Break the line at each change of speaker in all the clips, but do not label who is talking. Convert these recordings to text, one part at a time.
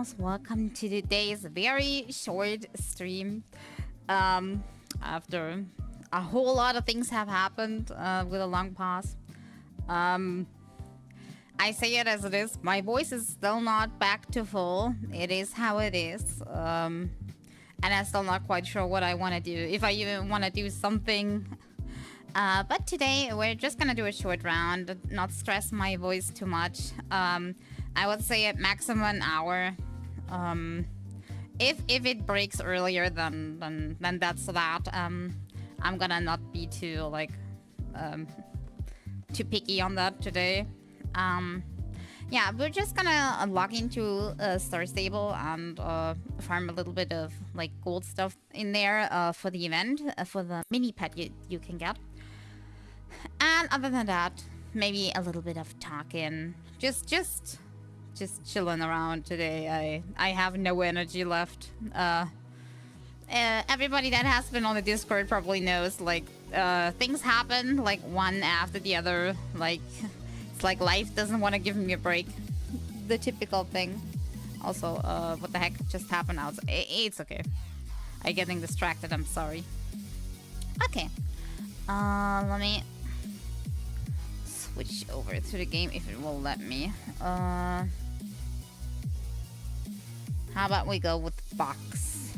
Pals, welcome to today's very short stream. After a whole lot of things have happened with a long pause. I say it as it is. My voice is still not back to full. It is how it is. And I'm still not quite sure what I want to do. If I even want to do something. But today we're just gonna do a short round, not stress my voice too much. I would say at maximum an hour. If it breaks earlier, then that's that. I'm gonna not be too like too picky on that today. Yeah, we're just gonna log into Star Stable and farm a little bit of like gold stuff in there for the event, for the mini pet you can get. And other than that, maybe a little bit of talking. Just chilling around today. I have no energy left. Everybody that has been on the Discord probably knows, like, things happen, like, one after the other. Like, it's like life doesn't want to give me a break. The typical thing. Also, what the heck just happened out? It's okay. I'm getting distracted, I'm sorry. Okay. Let me switch over to the game if it will let me. How about we go with box?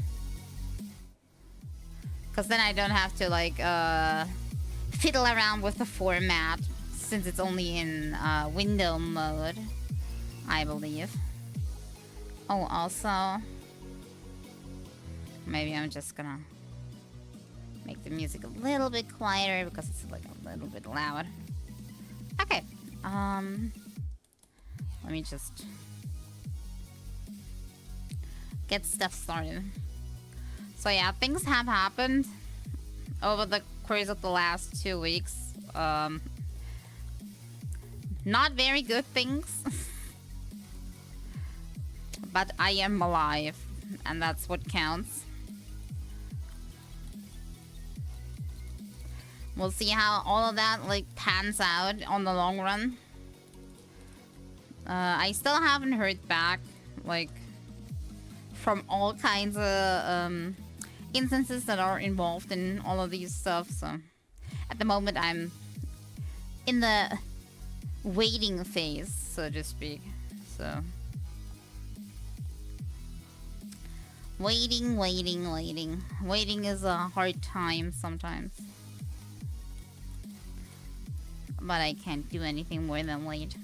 Because then I don't have to like fiddle around with the format since it's only in window mode, I believe. Oh, also, maybe I'm just gonna make the music a little bit quieter because it's like a little bit loud. Okay. Let me just get stuff started. So yeah, things have happened over the course of the last 2 weeks. Not very good things. But I am alive, and that's what counts. We'll see how all of that like pans out on the long run. I still haven't heard back like from all kinds of instances that are involved in all of these stuff. So at the moment I'm in the waiting phase, so to speak. So waiting. Waiting is a hard time sometimes. But I can't do anything more than wait.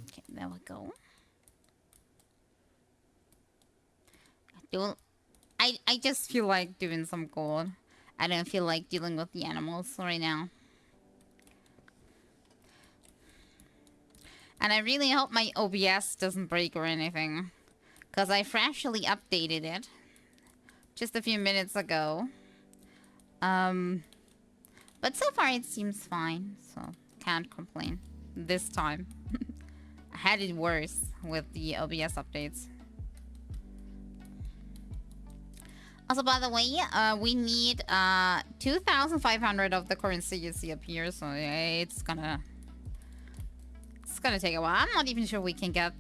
Okay, there we go. I just feel like doing some gold. I don't feel like dealing with the animals right now. And I really hope my OBS doesn't break or anything, because I freshly updated it just a few minutes ago. But so far it seems fine, so can't complain this time. I had it worse with the OBS updates. Also, by the way, we need 2,500 of the currency you see up here, so it's gonna take a while. I'm not even sure we can get...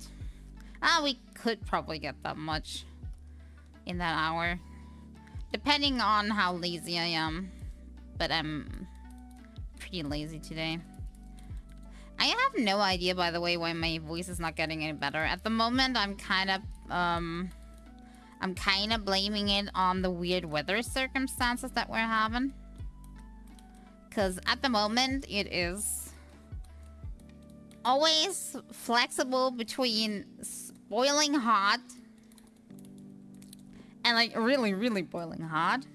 we could probably get that much in that hour. Depending on how lazy I am. But I'm pretty lazy today. I have no idea, by the way, why my voice is not getting any better. At the moment, I'm kind of blaming it on the weird weather circumstances that we're having. Because at the moment, it is always flexible between boiling hot and like really boiling hot.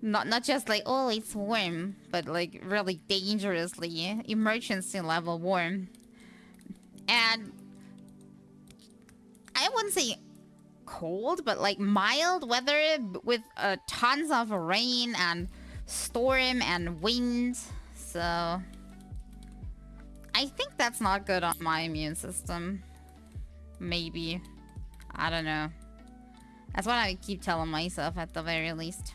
not just like, oh, it's warm, but like really dangerously emergency level warm. And I wouldn't say cold, but like mild weather with tons of rain and storm and wind. So I think that's not good on my immune system. Maybe. I don't know. That's what I keep telling myself at the very least.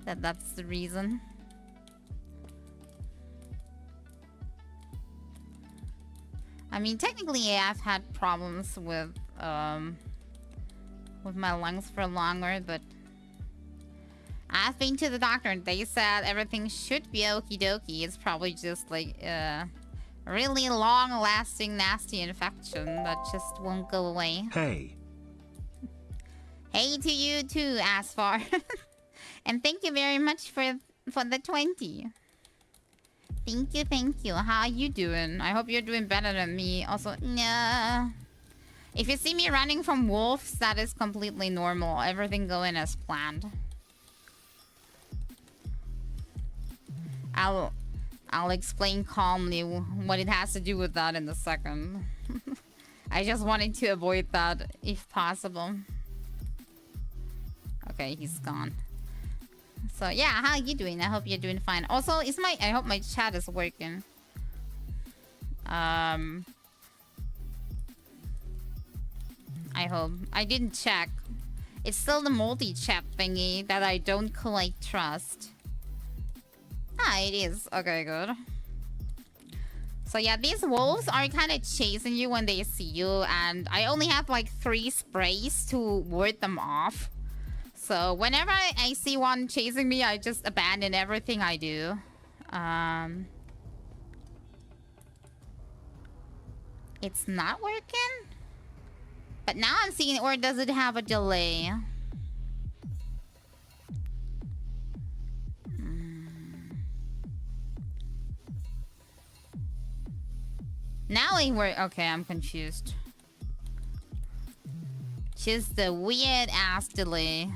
That's the reason. I mean, technically, I've had problems with my lungs for longer, but I've been to the doctor and they said everything should be okie dokie. It's probably just like a really long-lasting, nasty infection that just won't go away.
Hey.
Hey to you too, Asfar. And thank you very much for the 20. Thank you. How are you doing? I hope you're doing better than me. Also, nah. If you see me running from wolves, that is completely normal. Everything going as planned. I'll explain calmly what it has to do with that in a second. I just wanted to avoid that if possible. Okay, he's gone. So yeah, how are you doing? I hope you're doing fine. Also, I hope my chat is working. I hope. I didn't check. It's still the multi-chat thingy that I don't quite trust. Ah, it is. Okay, good. So yeah, these wolves are kind of chasing you when they see you, and I only have like 3 sprays to ward them off. So whenever I see one chasing me, I just abandon everything I do. It's not working? But now I'm seeing it, or does it have a delay? Now it works. Okay, I'm confused. Just a weird ass delay.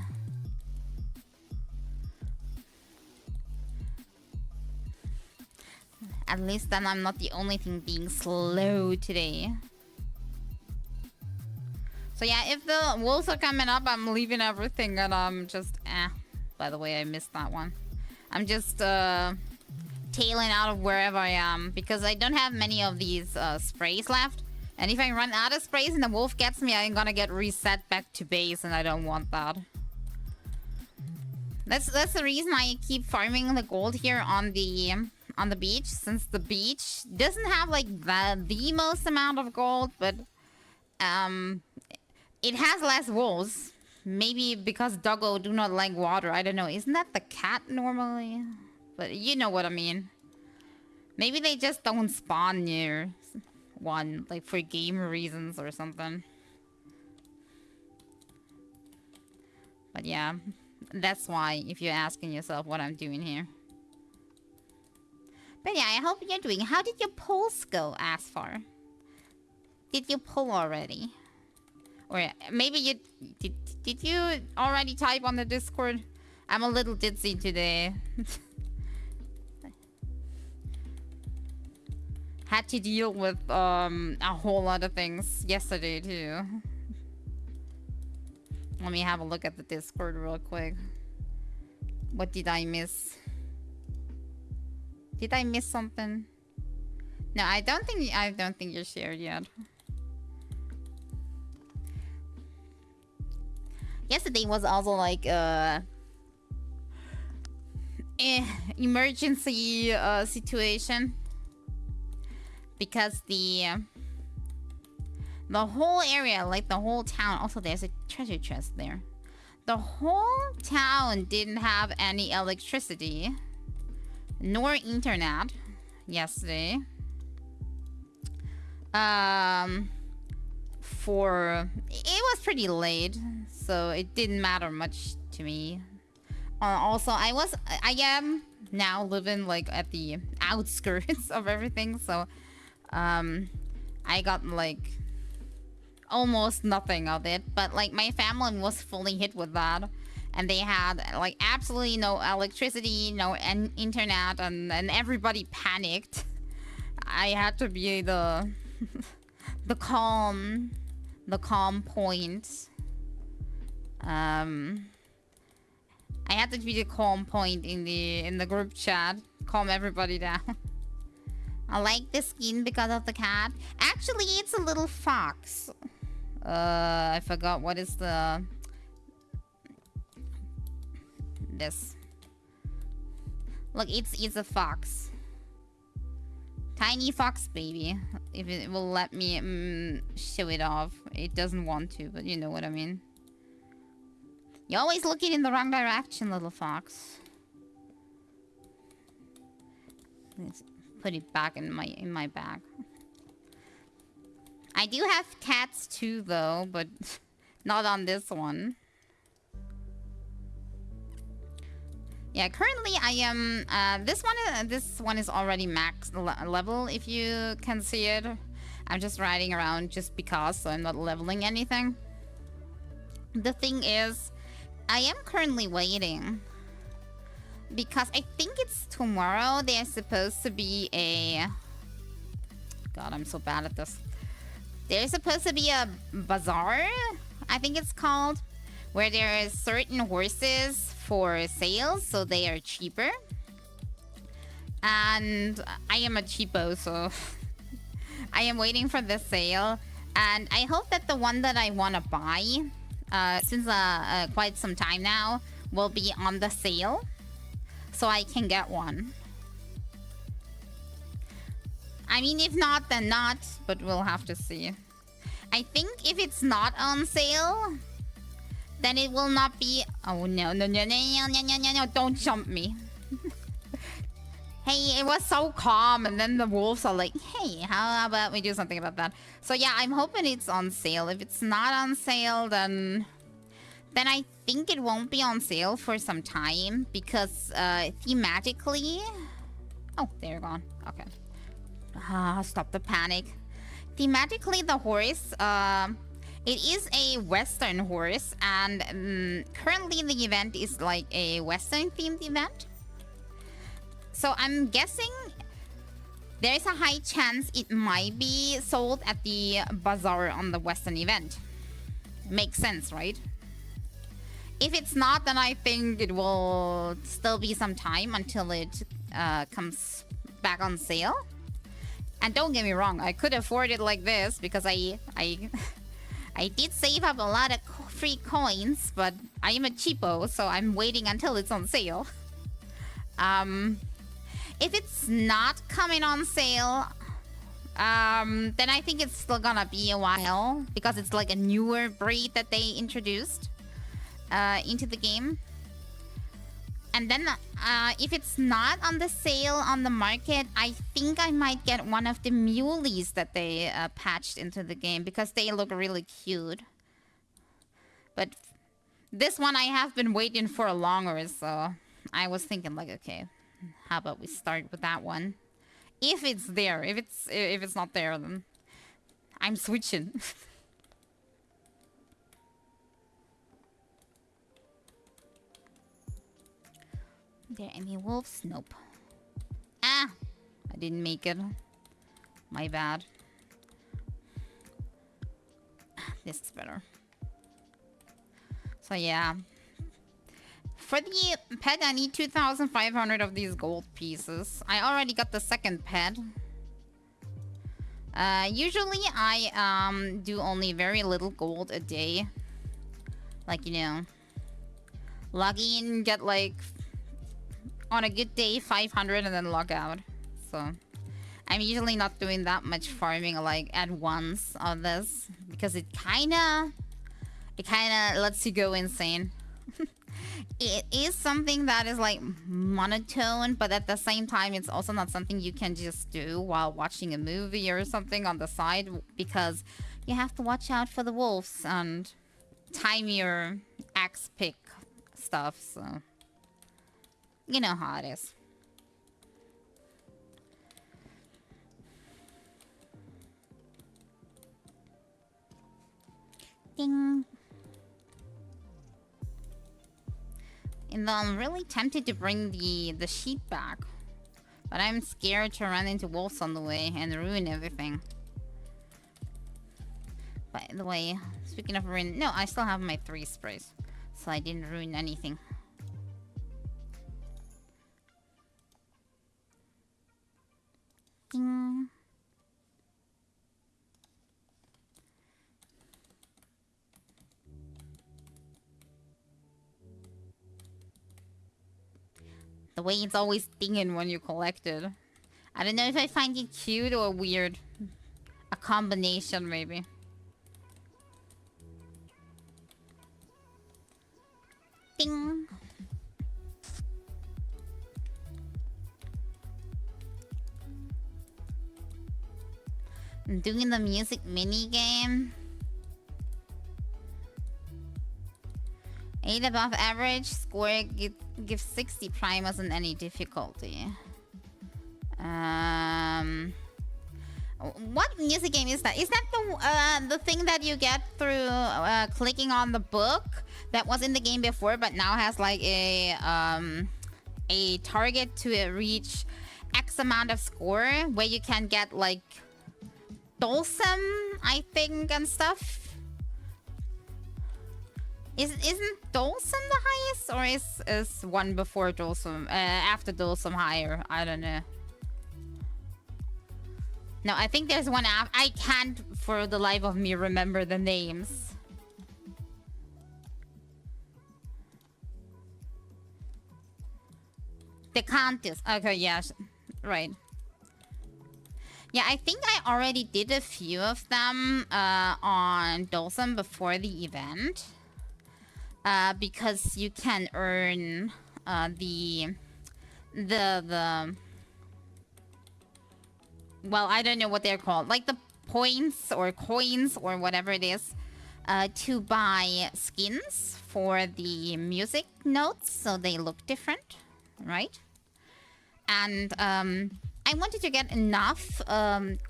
At least then I'm not the only thing being slow today. So yeah, if the wolves are coming up, I'm leaving everything and I'm just By the way, I missed that one. I'm just tailing out of wherever I am because I don't have many of these sprays left. And if I run out of sprays and the wolf gets me, I'm gonna get reset back to base, and I don't want that. That's the reason I keep farming the gold here on the beach, since the beach doesn't have like the most amount of gold, but it has less wolves. Maybe because doggo do not like water. I don't know. Isn't that the cat normally? But you know what I mean. Maybe they just don't spawn near one, like for game reasons or something. But yeah, that's why, if you're asking yourself what I'm doing here. But yeah, I hope you're doing. How did your polls go, Asfar? Did you poll already? Or maybe you... Did you already type on the Discord? I'm a little ditzy today. Had to deal with a whole lot of things yesterday too. Let me have a look at the Discord real quick. What did I miss? Did I miss something? No, I don't think you're shared yet. Yesterday was also like emergency situation because the whole area, like the whole town, also there's a treasure chest there. The whole town didn't have any electricity nor internet yesterday. It was pretty late, so it didn't matter much to me. Also, I am now living like at the outskirts of everything, so I got like almost nothing of it. But like my family was fully hit with that, and they had like absolutely no electricity, no internet, and everybody panicked. I had to be the calm point. I had to be the calm point in the group chat. Calm everybody down. I like the skin because of the cat. Actually, it's a little fox. I forgot what is this. Look, it's a fox. Tiny fox baby. If it will let me show it off. It doesn't want to, but you know what I mean. You're always looking in the wrong direction, little fox. Let's put it back in my bag. I do have cats too, though, but not on this one. Yeah, currently I am. This one is already max level. If you can see it, I'm just riding around just because, so I'm not leveling anything. The thing is, I am currently waiting because I think it's tomorrow. There's supposed to be a. God, I'm so bad at this. There's supposed to be a bazaar, I think it's called, where there is certain horses for sale, so they are cheaper. And I am a cheapo, so I am waiting for the sale. And I hope that the one that I want to buy, since quite some time now, will be on the sale, so I can get one. I mean, if not, then not, but we'll have to see. I think if it's not on sale, then it will not be... Oh, no, don't jump me. Hey, it was so calm, and then the wolves are like, hey, how about we do something about that? So yeah, I'm hoping it's on sale. If it's not on sale, then I think it won't be on sale for some time, because thematically... Oh, they're gone. Okay. Stop the panic. Thematically, the horse, it is a Western horse, and currently the event is like a Western-themed event. So I'm guessing there's a high chance it might be sold at the bazaar on the Western event. Makes sense, right? If it's not, then I think it will still be some time until it comes back on sale. And don't get me wrong, I could afford it like this because I did save up a lot of free coins, but I am a cheapo, so I'm waiting until it's on sale. If it's not coming on sale, then I think it's still gonna be a while because it's like a newer breed that they introduced into the game. And then if it's not on the sale on the market, I think I might get one of the muleys that they patched into the game because they look really cute. But this one I have been waiting for longer, so I was thinking like, okay, how about we start with that one? If it's there, if it's not there, then I'm switching. Are there any wolves? Nope. Ah! I didn't make it. My bad. This is better. So yeah. For the pet, I need 2,500 of these gold pieces. I already got the second pet. Usually I do only very little gold a day. Like, you know, log in, get like... on a good day, 500 and then log out. So I'm usually not doing that much farming like at once on this because it kinda lets you go insane. It is something that is like monotone, but at the same time it's also not something you can just do while watching a movie or something on the side because you have to watch out for the wolves and time your axe pick stuff, so you know how it is. Ding. And I'm really tempted to bring the sheep back. But I'm scared to run into wolves on the way and ruin everything. By the way, speaking of ruin... No, I still have my 3 sprays. So I didn't ruin anything. Ding. The way it's always dinging when you collect it. I don't know if I find it cute or weird. A combination, maybe. Ding. I'm doing the music mini game. 8 above average. Score gives 60 primers in any difficulty. What music game is that? Is that the thing that you get through clicking on the book that was in the game before, but now has like a target to reach X amount of score, where you can get like Dulcim, I think, and stuff? Isn't Dulcim the highest, or is one before Dulcim, after Dulcim higher? I don't know. No, I think there's one after. I can't for the life of me remember the names. Decantis. Okay, yes. Right. Yeah, I think I already did a few of them on Dulcim before the event. Because you can earn the well, I don't know what they're called, like the points or coins or whatever it is, to buy skins for the music notes so they look different, right? And I wanted to get enough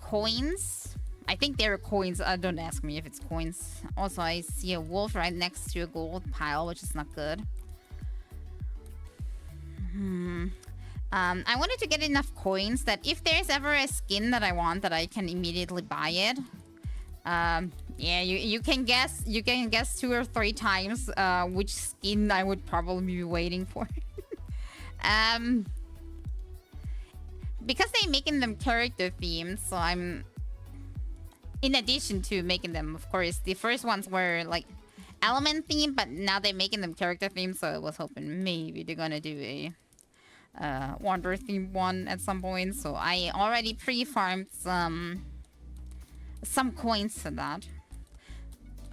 coins. I think they're coins. Don't ask me if it's coins. Also, I see a wolf right next to a gold pile, which is not good. I wanted to get enough coins that if there's ever a skin that I want, that I can immediately buy it. Yeah, you can guess 2 or 3 times which skin I would probably be waiting for. Because they're making them character themed, so I'm... In addition to making them, of course, the first ones were like element themed, but now they're making them character themed, so I was hoping maybe they're gonna do a wander themed one at some point. So I already pre-farmed some coins for that.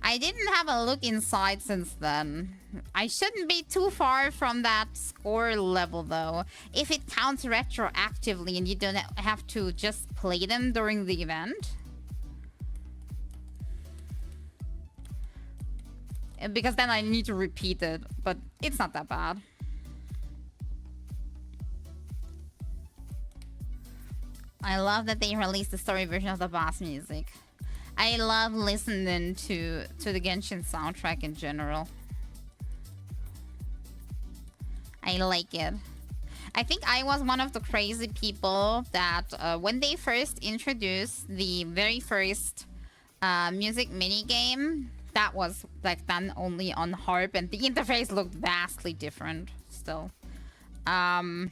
I didn't have a look inside since then. I shouldn't be too far from that score level though, if it counts retroactively and you don't have to just play them during the event. Because then I need to repeat it, but it's not that bad. I love that they released the story version of the boss music. I love listening to the Genshin soundtrack in general. I like it. I think I was one of the crazy people that when they first introduced the very first music minigame, that was like done only on harp, and the interface looked vastly different still. I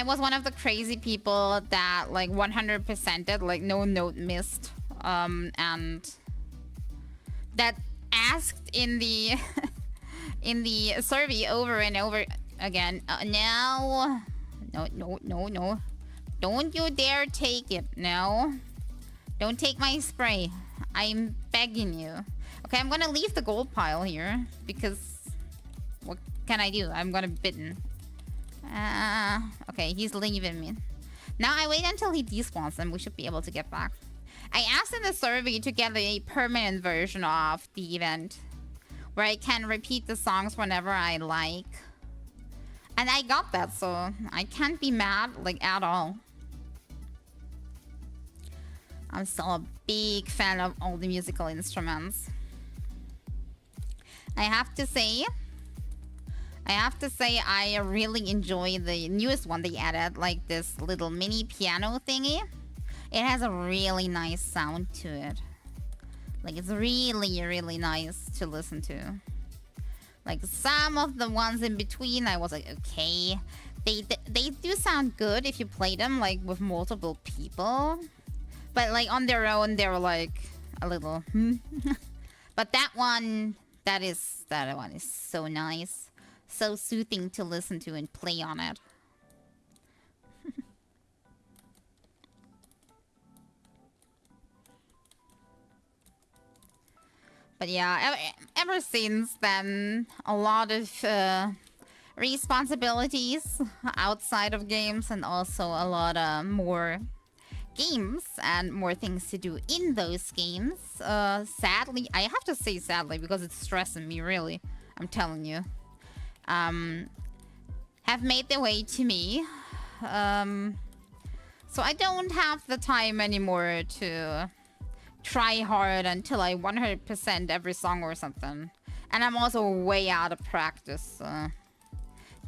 was one of the crazy people that like 100%ed, like no note missed, and that asked in the in the survey over and over again, no, don't you dare take it. No, don't take my spray. I'm begging you. Okay, I'm gonna leave the gold pile here because what can I do? I'm gonna be bitten. Okay, he's leaving me. Now I wait until he despawns and we should be able to get back. I asked in the survey to get a permanent version of the event where I can repeat the songs whenever I like. And I got that, so I can't be mad, like, at all. I'm still a big fan of all the musical instruments. I have to say I really enjoy the newest one they added, like this little mini piano thingy. It has a really nice sound to it. Like, it's really, really nice to listen to. Like, some of the ones in between, I was like, okay. They do sound good if you play them, like, with multiple people. But, like, on their own, they were, like, a little, But that one is so nice. So soothing to listen to and play on it. But yeah, ever since then, a lot of responsibilities outside of games, and also a lot more games and more things to do in those games. Sadly, I have to say sadly because it's stressing me, really. I'm telling you. Have made their way to me. So I don't have the time anymore to try hard until I 100% every song or something. And I'm also way out of practice.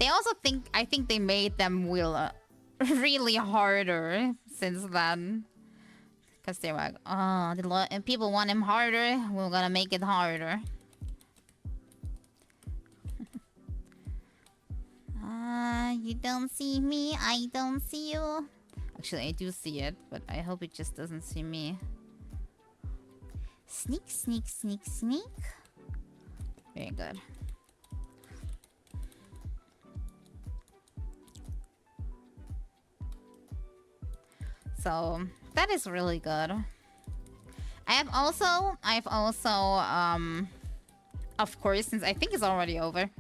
They also think, I think they made them really harder since then. Because they're like, oh, if people want him harder, we're gonna make it harder. You don't see me, I don't see you. Actually, I do see it, but I hope it just doesn't see me. Sneak, sneak, sneak, sneak. Very good. So that is really good. I've also, of course, since I think it's already over,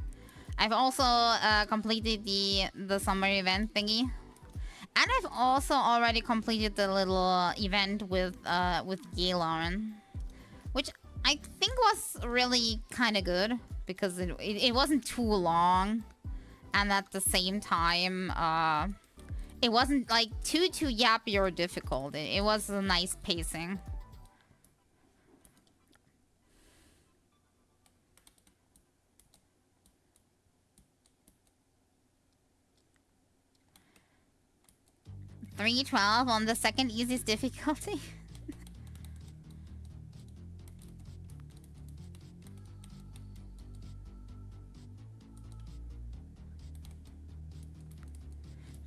I've also completed the summer event thingy, and I've also already completed the little event with Gaylorn, which I think was really kind of good because it wasn't too long, and at the same time, it wasn't like too yappy or difficult. It was a nice pacing. $312 on the second easiest difficulty.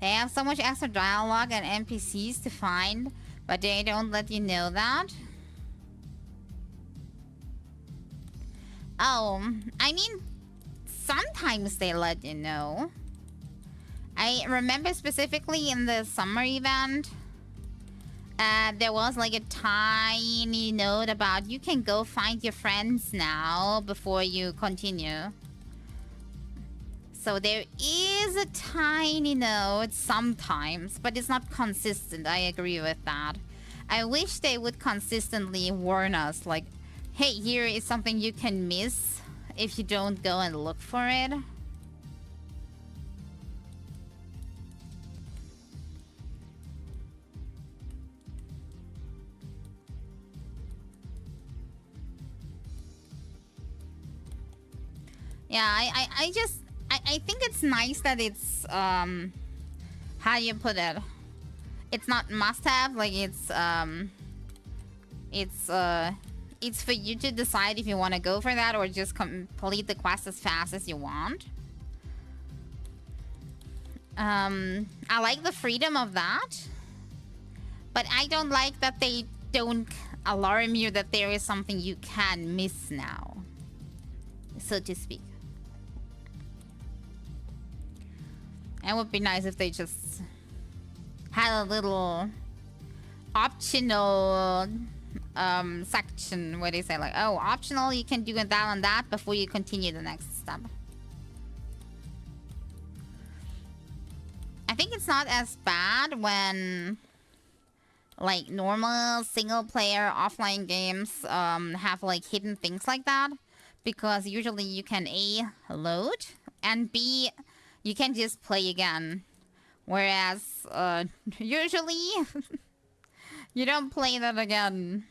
They have so much extra dialogue and NPCs to find, but they don't let you know that. Oh, I mean, sometimes they let you know. I remember specifically in the summer event, there was like a tiny note about you can go find your friends now before you continue. So there is a tiny note sometimes, but it's not consistent. I agree with that. I wish they would consistently warn us, like, hey, here is something you can miss if you don't go and look for it. Yeah, I think it's nice that it's how do you put it? It's not must-have, like it's for you to decide if you want to go for that or just complete the quest as fast as you want. I like the freedom of that, but I don't like that they don't alarm you that there is something you can miss now, so to speak. It would be nice if they just had a little optional section where they say like, oh, optional, you can do that and that before you continue the next step. I think it's not as bad when like normal single player offline games have like hidden things like that, because usually you can A, load, and B, you can just play again. Whereas, usually, you don't play that again.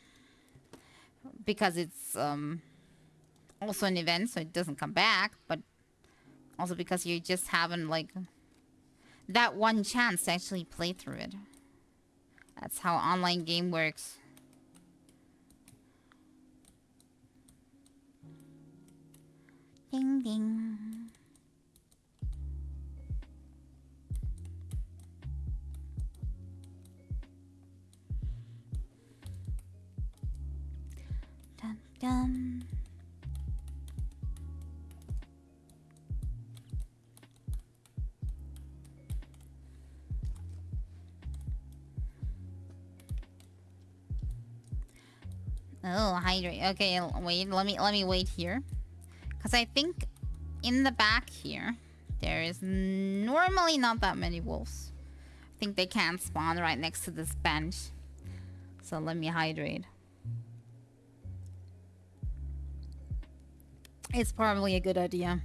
Because it's, also an event, so it doesn't come back. But also because you just haven't, like, that one chance to actually play through it. That's how online game works. Ding, ding. Dun, dun. Oh, hydrate. Okay, wait. Let me wait here, because I think in the back here there is normally not that many wolves. I think they can't spawn right next to this bench. So let me hydrate. It's probably a good idea.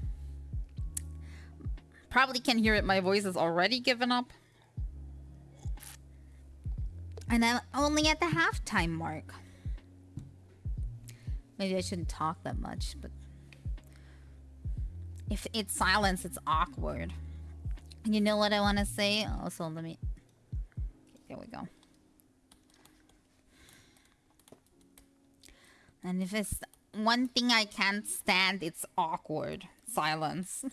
Probably can hear it. My voice is already given up. And I'm only at the halftime mark. Maybe I shouldn't talk that much, but if it's silence, it's awkward. You know what I want to say? Also, let me... Okay, there we go. And if it's one thing I can't stand, it's awkward silence.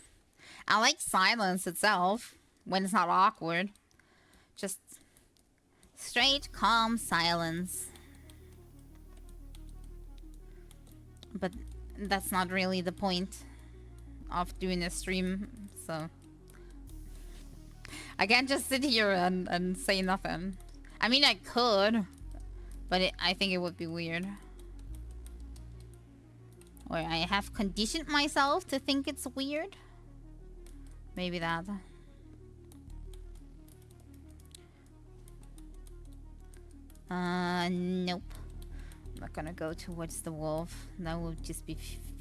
I like silence itself when it's not awkward. Just straight, calm silence. But that's not really the point of doing a stream, so... I can't just sit here and say nothing. I mean, I could, but I think it would be weird. Or I have conditioned myself to think it's weird. Maybe that. Nope. I'm not gonna go towards the wolf. That would just be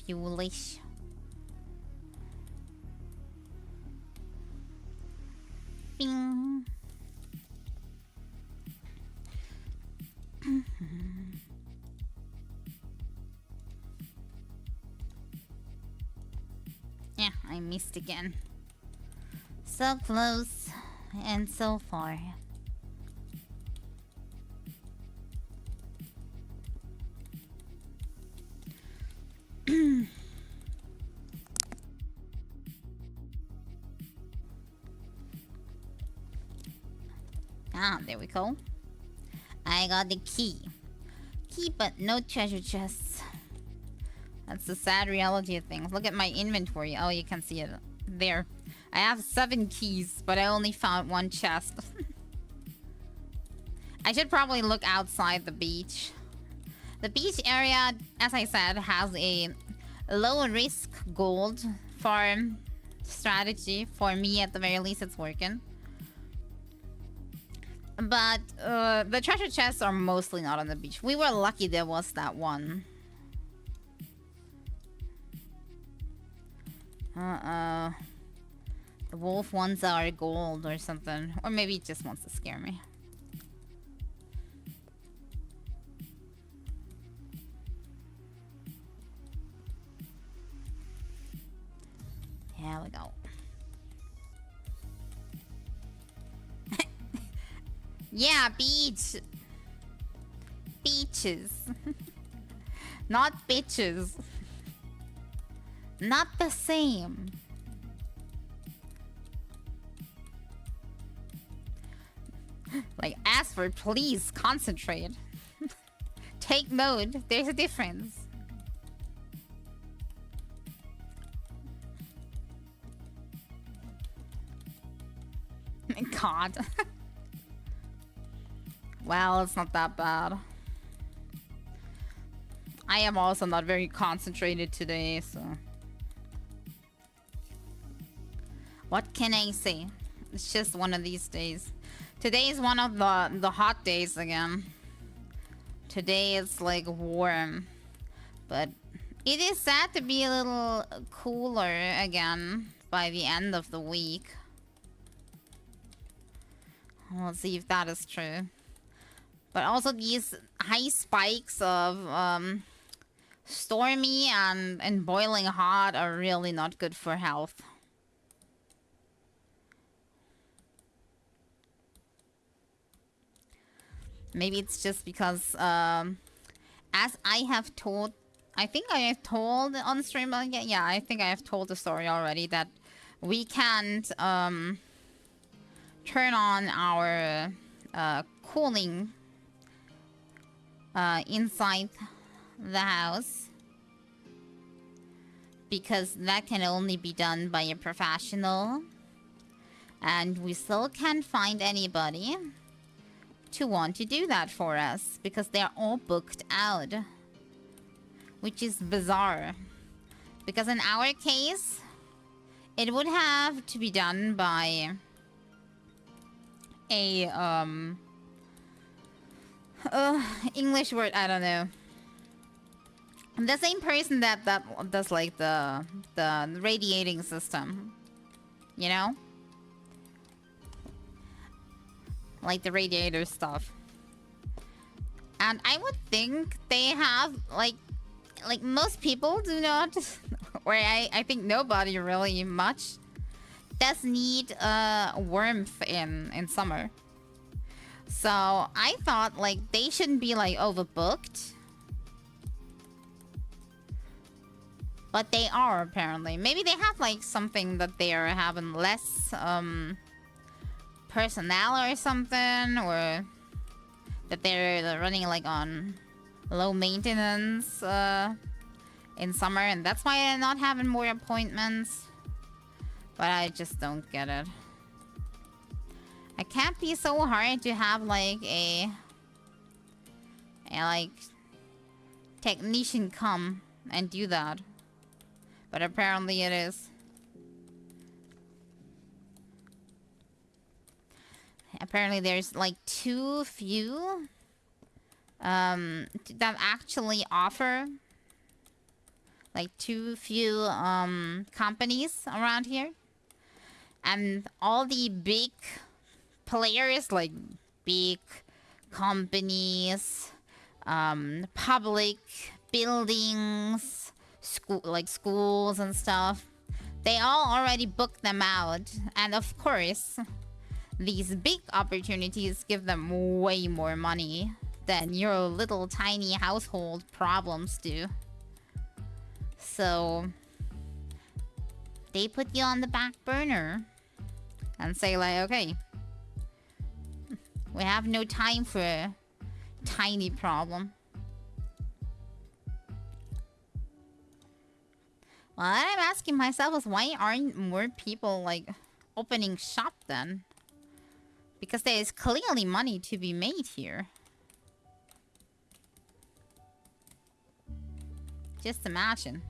foolish. Bing. Yeah, I missed again. So close and so far. Ah, there we go. I got the key. Key, but no treasure chests. That's the sad reality of things. Look at my inventory. Oh, you can see it there. I have 7 keys, but I only found 1 chest. I should probably look outside the beach. The beach area, as I said, has a low-risk gold farm strategy. For me, at the very least, it's working. But the treasure chests are mostly not on the beach. We were lucky there was that one. Uh-oh. The wolf ones are gold or something. Or maybe it just wants to scare me. Here we go. Yeah, beach. Beaches. Not bitches. Not the same. Like, Asford, please concentrate. Take note. There's a difference. God. Well, it's not that bad. I am also not very concentrated today, so... What can I say? It's just one of these days. Today is one of the hot days again. Today it's like warm. But it is sad to be a little cooler again by the end of the week. Let's see if that is true. But also these high spikes of stormy and boiling hot are really not good for health. Maybe it's just because, as I have told... I think I have told on stream... Yeah, I think I have told the story already that we can't turn on our cooling inside the house, because that can only be done by a professional, and we still can't find anybody to want to do that for us because they're all booked out. which is bizarre. Because in our case, it would have to be done by a, English word, I don't know. The same person that does like the radiating system, you know? Like the radiator stuff. And I would think they have like most people do not, or I think nobody really much does need warmth in summer. So I thought like they shouldn't be like overbooked. But they are apparently. Maybe they have like something that they are having less personnel or something, or that they're running like on low maintenance in summer, and that's why they're not having more appointments. But I just don't get it. It can't be so hard to have like a like technician come and do that. But apparently it is. Apparently there's like too few that actually offer, like too few companies around here. And all the big players, like big companies, public buildings, schools and stuff, they all already booked them out. And of course, these big opportunities give them way more money than your little tiny household problems do. So they put you on the back burner and say like, okay, we have no time for a tiny problem. Well, I'm asking myself is why aren't more people like opening shop then? Because there is clearly money to be made here. Just imagine.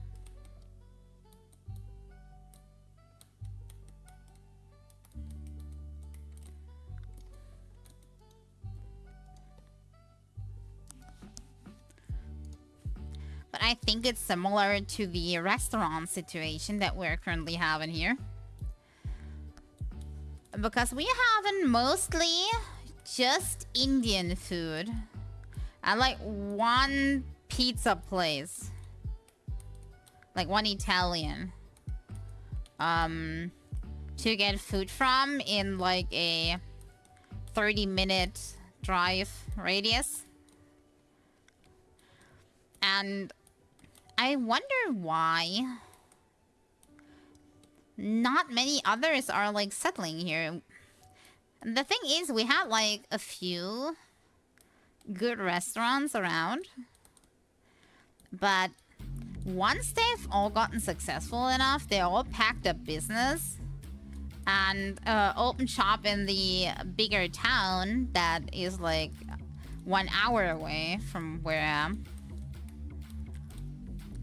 But I think it's similar to the restaurant situation that we're currently having here. Because we having mostly just Indian food. And like one pizza place. Like one Italian. To get food from in like a 30-minute drive radius. And I wonder why not many others are like settling here. The thing is, we have like a few good restaurants around, but once they've all gotten successful enough, they all packed up business and opened shop in the bigger town that is like 1 hour away from where I am.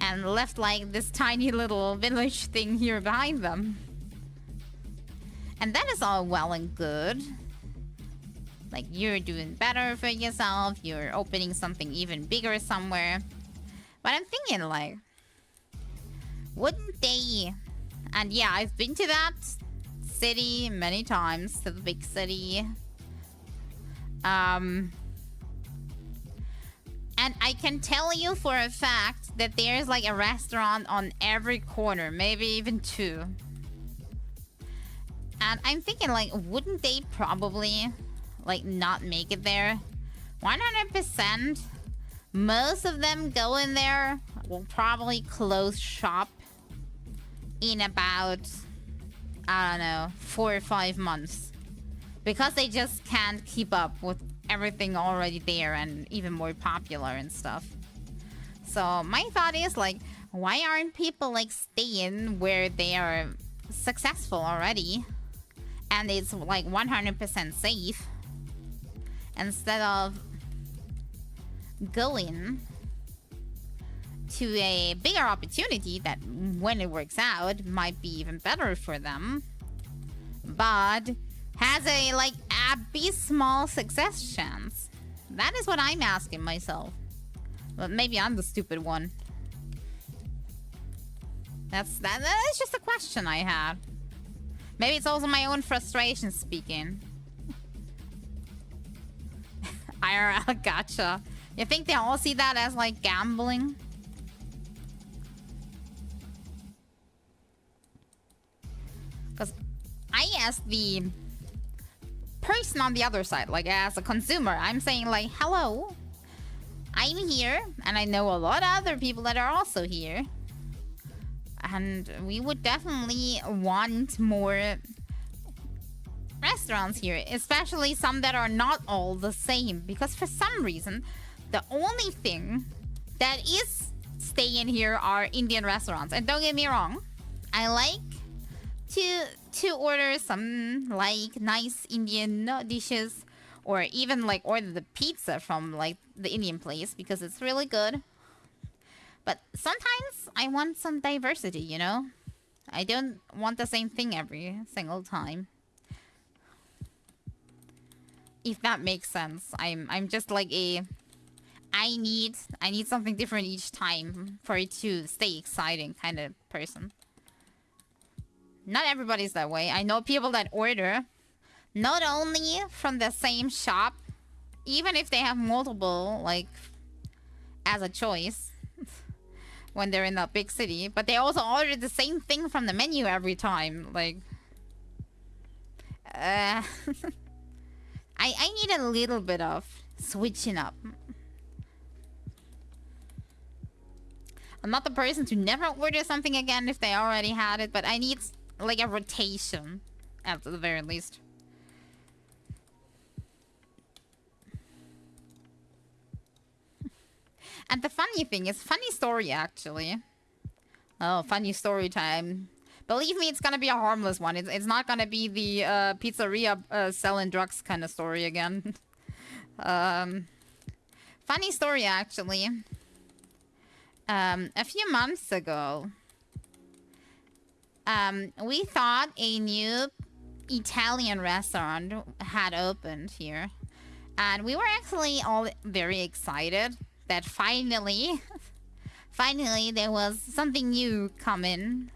And left like this tiny little village thing here behind them. And that is all well and good. Like you're doing better for yourself, you're opening something even bigger somewhere. But I'm thinking like, wouldn't they... And yeah, I've been to that city many times, to the big city. And I can tell you for a fact that there's like a restaurant on every corner, maybe even 2. And I'm thinking like, wouldn't they probably like not make it there? 100%. Most of them go in there will probably close shop in about, I don't know, 4 or 5 months. Because they just can't keep up with everything already there and even more popular and stuff. So my thought is like, why aren't people like staying where they are successful already and it's like 100% safe instead of going to a bigger opportunity that, when it works out, might be even better for them, but has a like abysmal success chance. That is what I'm asking myself. But maybe I'm the stupid one. That is just a question I had. Maybe it's also my own frustration speaking. IRL, gotcha. You think they all see that as like gambling? Because I asked the person on the other side, like as a consumer, I'm saying like, hello, I'm here, and I know a lot of other people that are also here. And we would definitely want more restaurants here, especially some that are not all the same. Because for some reason, the only thing that is staying here are Indian restaurants. And don't get me wrong, I like to order some like nice Indian dishes, or even like order the pizza from like the Indian place because it's really good. But sometimes I want some diversity, you know? I don't want the same thing every single time. If that makes sense. I'm just like I need something different each time for it to stay exciting kind of person. Not everybody's that way. I know people that order not only from the same shop, even if they have multiple like as a choice when they're in a big city, but they also order the same thing from the menu every time. Like, I need a little bit of switching up. I'm not the person to never order something again if they already had it, but I need like a rotation at the very least. And the funny thing is, funny story actually. Oh, funny story time. Believe me, it's gonna be a harmless one. It's not gonna be the pizzeria selling drugs kind of story again. Funny story actually. A few months ago, we thought a new Italian restaurant had opened here. And we were actually all very excited that finally there was something new coming.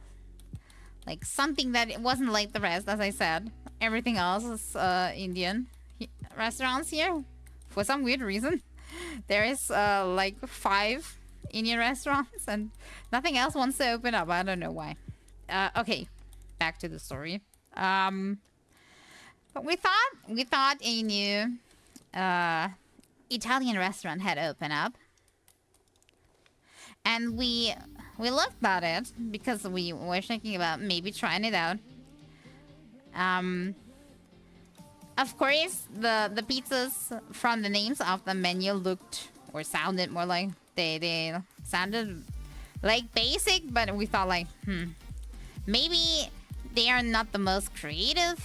Like something that it wasn't like the rest, as I said. Everything else is Indian restaurants here. For some weird reason. There is like 5 Indian restaurants and nothing else wants to open up. I don't know why. Okay, back to the story. But we thought a new Italian restaurant had opened up, and we looked at it because we were thinking about maybe trying it out. Of course, the pizzas from the names of the menu looked or sounded more like they sounded like basic, but we thought like, maybe they are not the most creative,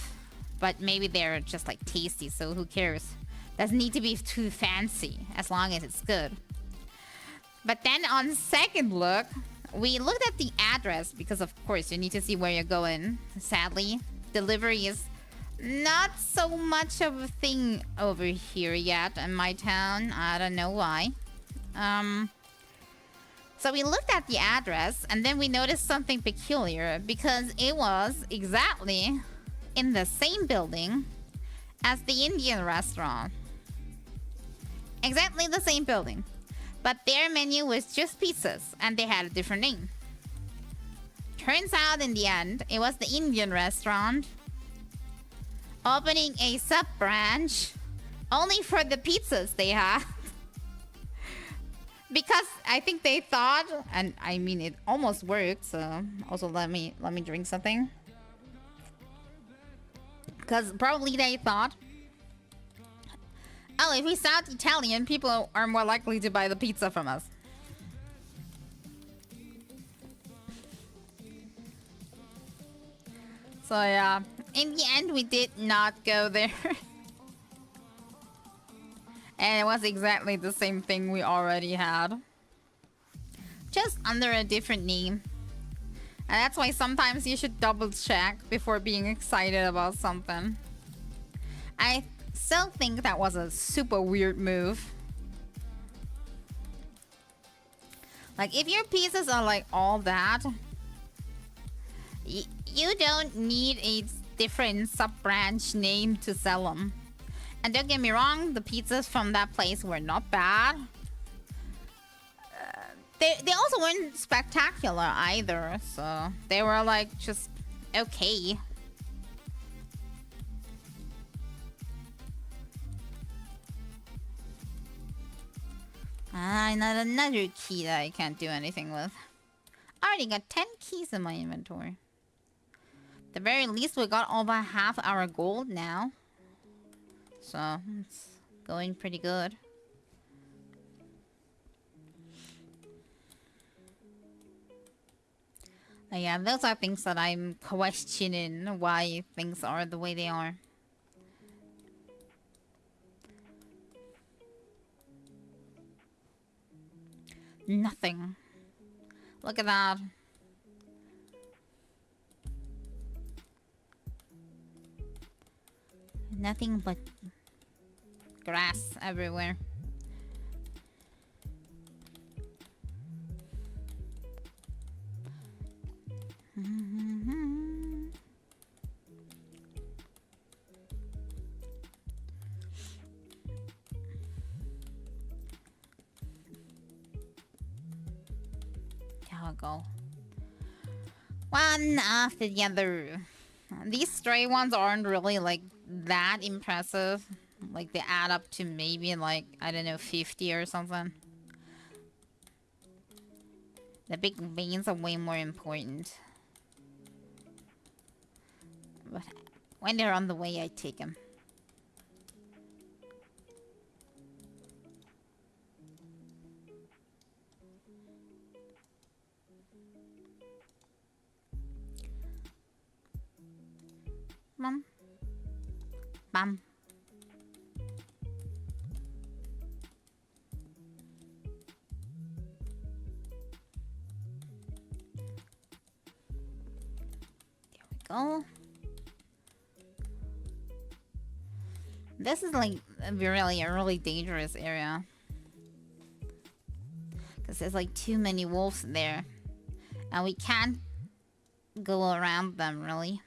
but maybe they're just like tasty. So who cares? Doesn't need to be too fancy as long as it's good. But then on second look, we looked at the address because of course you need to see where you're going. Sadly, delivery is not so much of a thing over here yet in my town. I don't know why. So we looked at the address and then we noticed something peculiar because it was exactly in the same building as the Indian restaurant. Exactly the same building. But their menu was just pizzas and they had a different name. Turns out in the end, it was the Indian restaurant opening a sub-branch only for the pizzas they had. Because I think they thought, and I mean it almost worked, so also let me drink something. Because probably they thought, oh, if we sound Italian, people are more likely to buy the pizza from us. So yeah, in the end, we did not go there. And it was exactly the same thing we already had. just under a different name. And that's why sometimes you should double check before being excited about something. I still think that was a super weird move. Like, if your pieces are like all that, you don't need a different sub-branch name to sell them. And don't get me wrong, the pizzas from that place were not bad. They also weren't spectacular either, so they were like just okay. Another key that I can't do anything with. I already got 10 keys in my inventory. At the very least, we got over half our gold now. So, it's going pretty good. Yeah, those are things that I'm questioning why things are the way they are. Nothing. Look at that. Nothing but grass everywhere. There we go. One after the other. These stray ones aren't really like that impressive. Like they add up to maybe like, I don't know, 50 or something. The big veins are way more important. But when they're on the way, I take them. Bum. Bum. There we go. This is like a really dangerous area. Because there's like too many wolves there. And we can't go around them, really.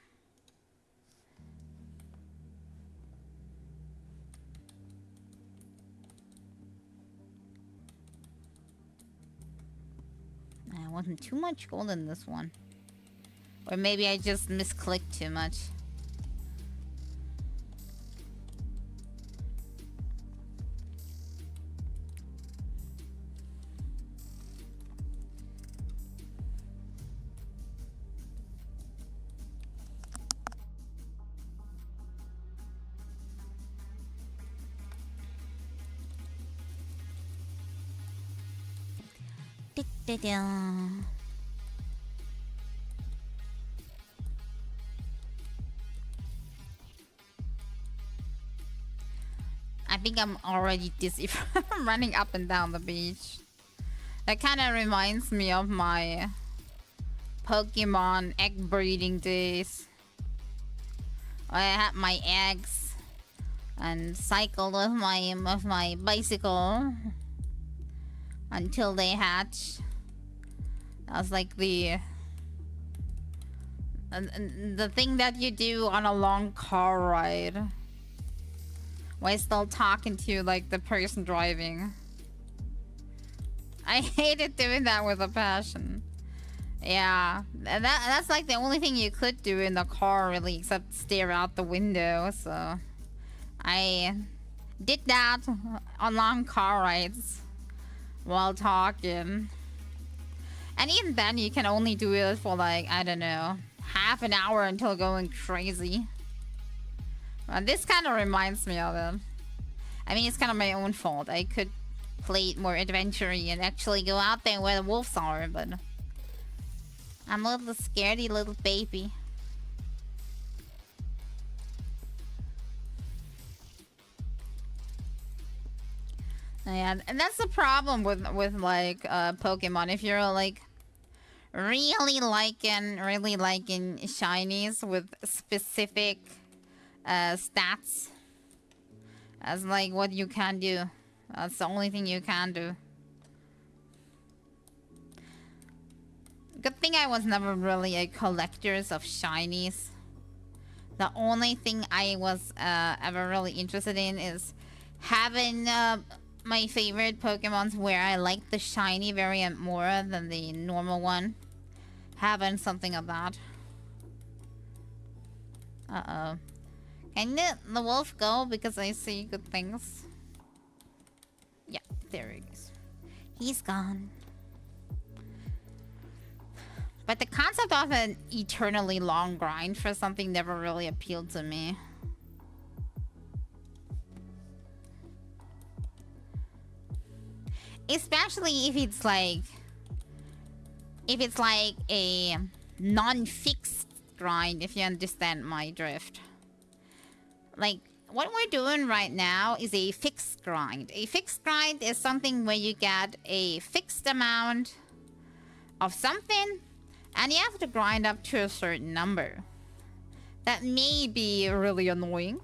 I wasn't too much gold in this one. Or maybe I just misclicked too much. I think I'm already dizzy from running up and down the beach. That kind of reminds me of my Pokemon egg breeding days. I had my eggs and cycled with my bicycle until they hatched. That was like the thing that you do on a long car ride while still talking to like the person driving. I hated doing that with a passion. Yeah, that's like the only thing you could do in the car really, except stare out the window. So I did that on long car rides while talking. And even then, you can only do it for like, I don't know, half an hour until going crazy. This kind of reminds me of it. I mean, it's kind of my own fault. I could play it more adventure-y and actually go out there where the wolves are, but I'm a little scaredy little baby. Yeah, and that's the problem with like Pokemon. If you're like really liking shinies with specific stats as like what you can do. That's the only thing you can do. Good thing I was never really a collector of shinies. The only thing I was ever really interested in is having my favorite Pokemons where I like the shiny variant more than the normal one. Having something of that. Uh-oh. Can the wolf go? Because I see good things. Yeah, there he is. He's gone. But the concept of an eternally long grind for something never really appealed to me. Especially if it's like a non-fixed grind, if you understand my drift. Like, what we're doing right now is a fixed grind. A fixed grind is something where you get a fixed amount of something, and you have to grind up to a certain number. That may be really annoying.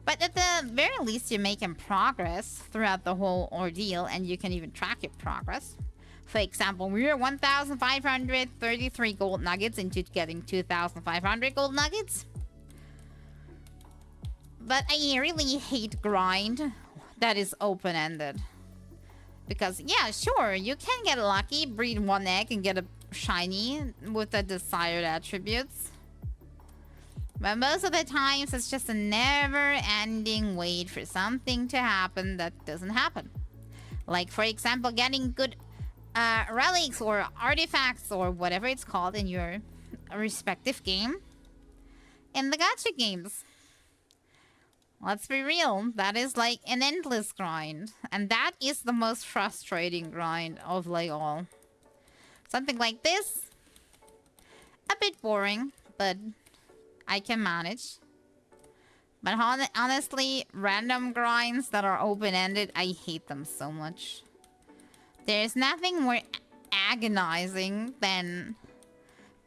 But at the very least, you're making progress throughout the whole ordeal, and you can even track your progress. For example, we are 1,533 gold nuggets into getting 2,500 gold nuggets. But I really hate grind that is open-ended. Because, yeah, sure, you can get lucky, breed one egg, and get a shiny with the desired attributes. But most of the times, it's just a never-ending wait for something to happen that doesn't happen. Like, for example, getting good relics or artifacts or whatever it's called in your respective game in the gacha games. Let's be real, that is like an endless grind. And that is the most frustrating grind of like all. Something like this, a bit boring, but I can manage. But honestly, random grinds that are open-ended, I hate them so much. There's nothing more agonizing than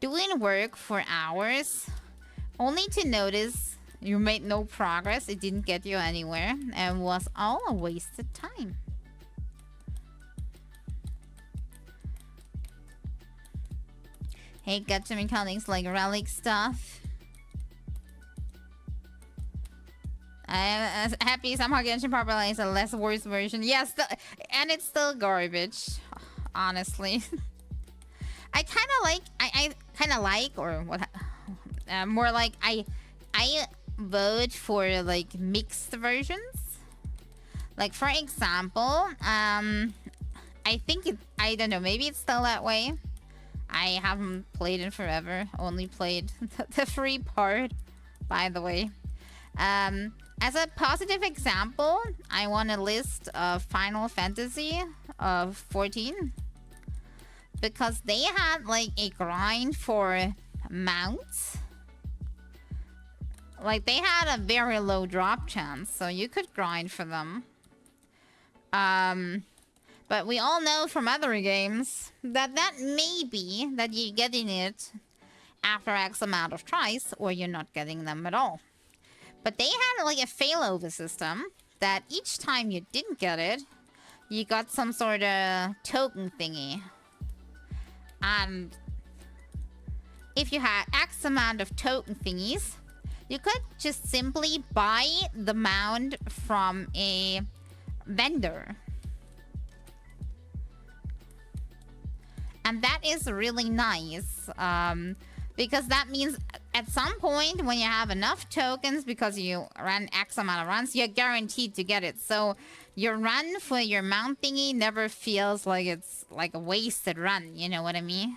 doing work for hours, only to notice you made no progress, it didn't get you anywhere, and was all a wasted time. Hey, gacha mechanics like relic stuff. I'm happy somehow Genshin popularized a less worse version. Yes, and it's still garbage, honestly. I kind of like, or what? More like I vote for like mixed versions. Like for example, I think I don't know, maybe it's still that way. I haven't played it forever. Only played the free part, by the way. As a positive example, I want to list Final Fantasy 14 because they had like a grind for mounts. Like they had a very low drop chance, so you could grind for them. But we all know from other games that may be that you're getting it after X amount of tries, or you're not getting them at all. But they had like a failover system that each time you didn't get it, you got some sort of token thingy. And if you had X amount of token thingies, you could just simply buy the mount from a vendor. And that is really nice. Because that means at some point when you have enough tokens because you ran X amount of runs, you're guaranteed to get it. So your run for your mount thingy never feels like it's like a wasted run. You know what I mean?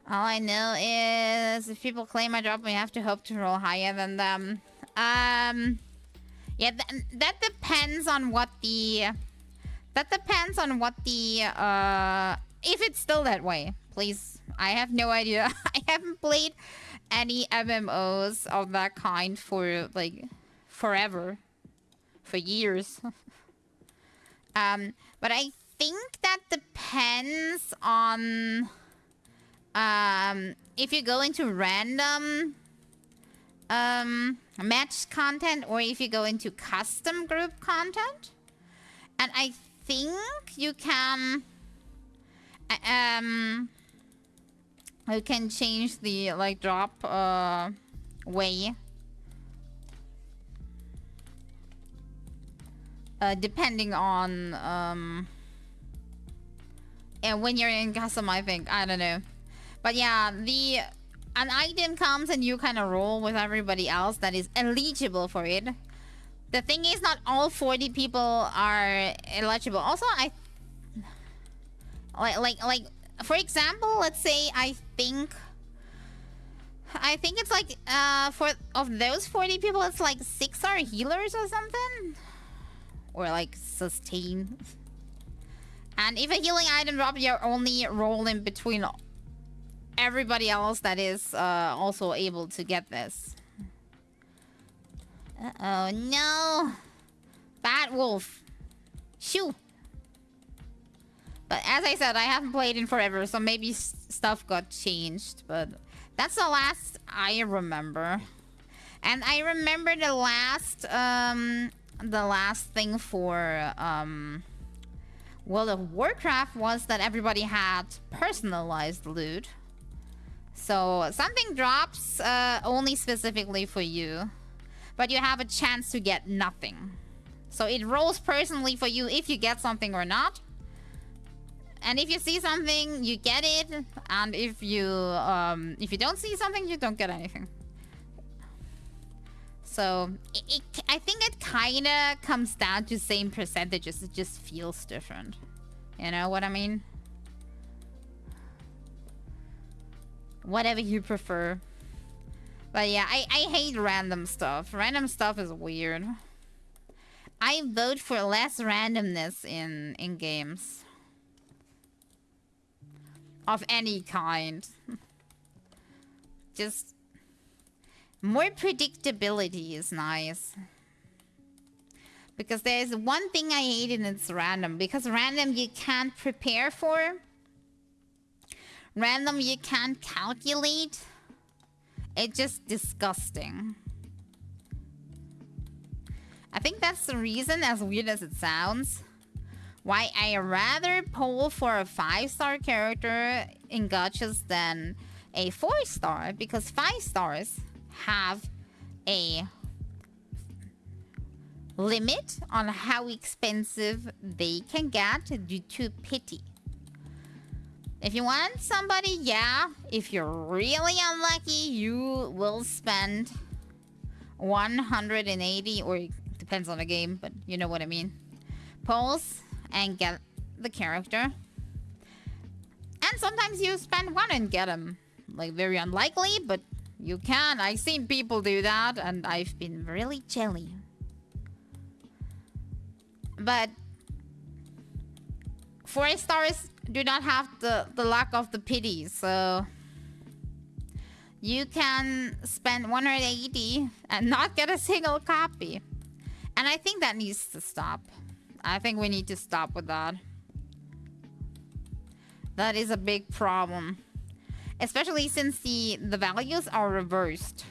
All I know is if people claim I drop, we have to hope to roll higher than them. Yeah, that depends on what the... That depends on what the, if it's still that way. Please, I have no idea. I haven't played any MMOs of that kind for like forever, for years. But I think that depends on if you go into random match content or if you go into custom group content. And I think you can change the like drop way depending on and when you're in custom, I think, I don't know. But yeah, an item comes and you kind of roll with everybody else that is eligible for it. The thing is, not all 40 people are eligible. Also, like for example, let's say I think it's like for of those 40 people, it's like 6 are healers or something, or like sustain. And if a healing item drops, you're only rolling between everybody else that is also able to get this. Uh-oh, no. Bad wolf. Shoo. But as I said, I haven't played in forever, so maybe stuff got changed. But that's the last I remember. And I remember the last thing for World of Warcraft was that everybody had personalized loot. So something drops only specifically for you, but you have a chance to get nothing. So it rolls personally for you if you get something or not. And if you see something, you get it. And if you don't see something, you don't get anything. So I think it kind of comes down to same percentages. It just feels different. You know what I mean? Whatever you prefer. But yeah, I hate random stuff. Random stuff is weird. I vote for less randomness in games. Of any kind. Just more predictability is nice. Because there's one thing I hate and it's random. Because random you can't prepare for. Random you can't calculate. It's just disgusting. I think that's the reason, as weird as it sounds, why I rather poll for a 5-star character in gachas than a 4-star. Because 5 stars have a limit on how expensive they can get due to pity. If you want somebody, yeah. If you're really unlucky, you will spend 180, or it depends on the game, but you know what I mean. Polls and get the character. And sometimes you spend 1 and get them. Like, very unlikely, but you can. I've seen people do that, and I've been really jelly. But 4 stars do not have the lack of the pity, so you can spend 180 and not get a single copy. And I think that needs to stop. I think we need to stop with that. That is a big problem. Especially since the values are reversed.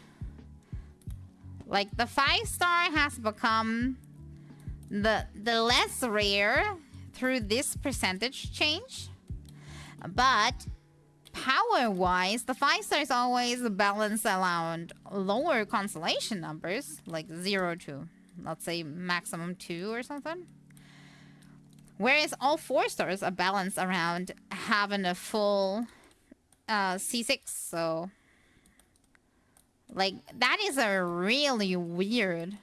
Like, the 5-star has become the less rare through this percentage change. But power-wise, the 5-star is always balanced around lower constellation numbers, like 0 to, let's say, maximum 2 or something. Whereas all 4 stars are balanced around having a full C6, so like that is a really weird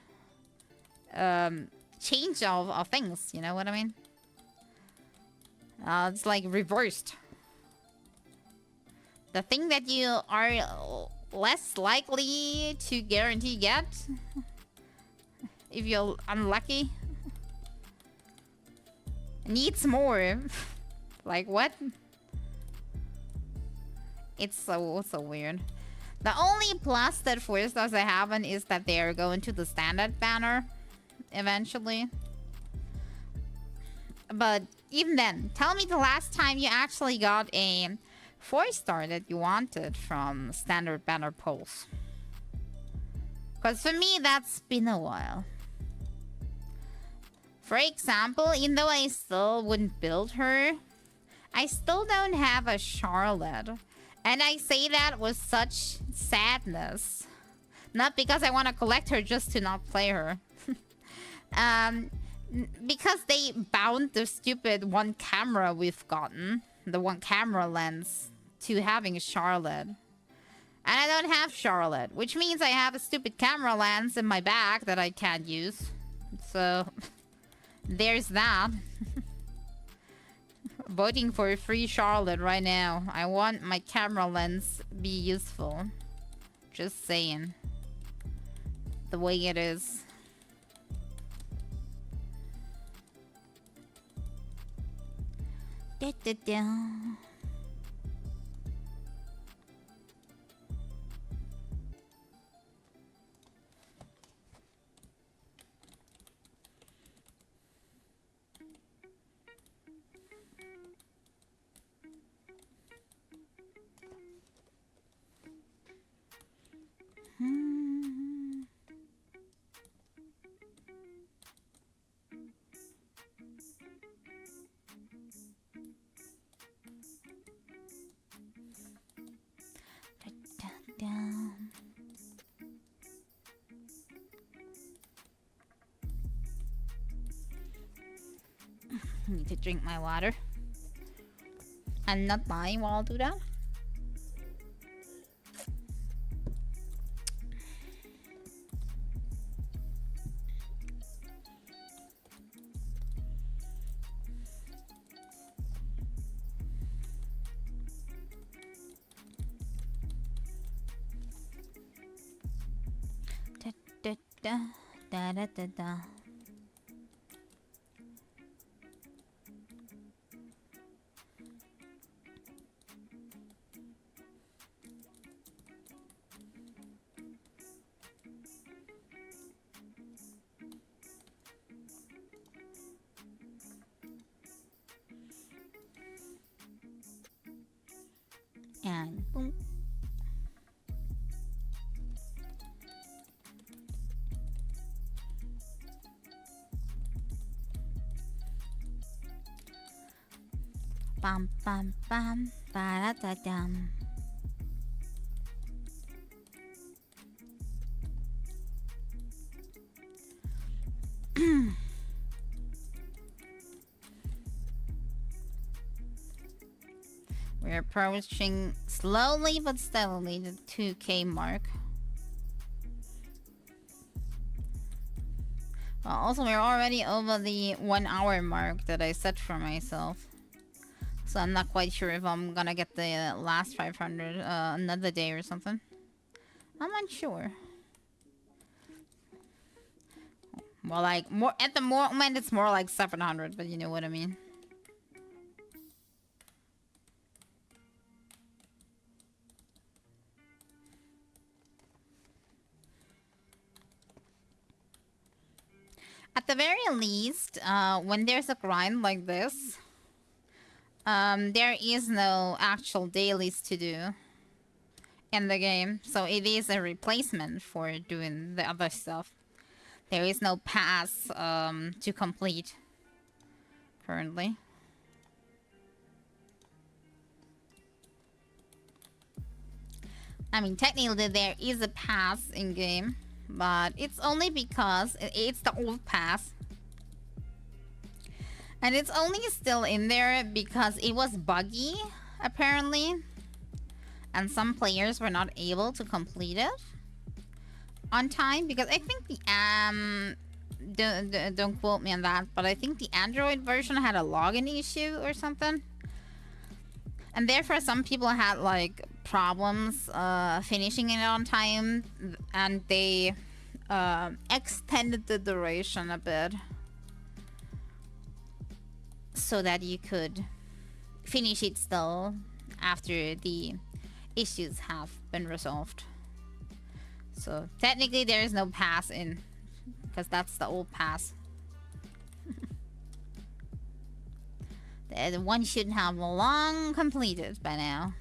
change of things, you know what I mean? It's like reversed. The thing that you are less likely to guarantee get if you're unlucky needs more. Like, what? It's so weird. The only plus that 4 stars I haven't is that they are going to the standard banner eventually. But even then, tell me the last time you actually got a 4-star that you wanted from standard banner polls. Because for me, that's been a while. For example, even though I still wouldn't build her, I still don't have a Charlotte. And I say that with such sadness. Not because I want to collect her just to not play her. Because they bound the stupid one camera we've gotten, the one camera lens, to having Charlotte. And I don't have Charlotte, which means I have a stupid camera lens in my bag that I can't use. So, there's that. Voting for a free Charlotte right now. I want my camera lens be useful. Just saying. The way it is. Da, da, da. Need to drink my water and not die while I do that. Da, da, da, da, da, da. And boom. Bam bam bam ba da da dum. We're approaching slowly but steadily the 2K mark. Well, also we're already over the 1 hour mark that I set for myself. So I'm not quite sure if I'm gonna get the last 500 another day or something. I'm unsure. Well, like, more at the moment it's more like 700, but you know what I mean. At the very least, when there's a grind like this, there is no actual dailies to do in the game. So it is a replacement for doing the other stuff. There is no pass to complete currently. I mean, technically there is a pass in game, but it's only because it's the old pass. And it's only still in there because it was buggy, apparently. And some players were not able to complete it on time because I think the don't quote me on that, but I think the Android version had a login issue or something. And therefore some people had like problems finishing it on time, and they extended the duration a bit so that you could finish it still after the issues have been resolved. So technically there is no pass in, because that's the old pass. The one should have long completed by now,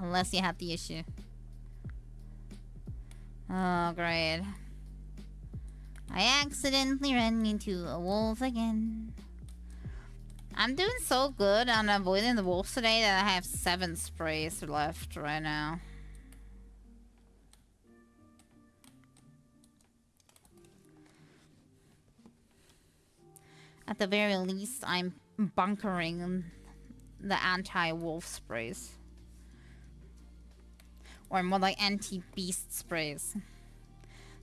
unless you had the issue. Oh, great. I accidentally ran into a wolf again. I'm doing so good on avoiding the wolves today that I have 7 sprays left right now. At the very least, I'm bunkering the anti-wolf sprays. Or more like anti-beast sprays.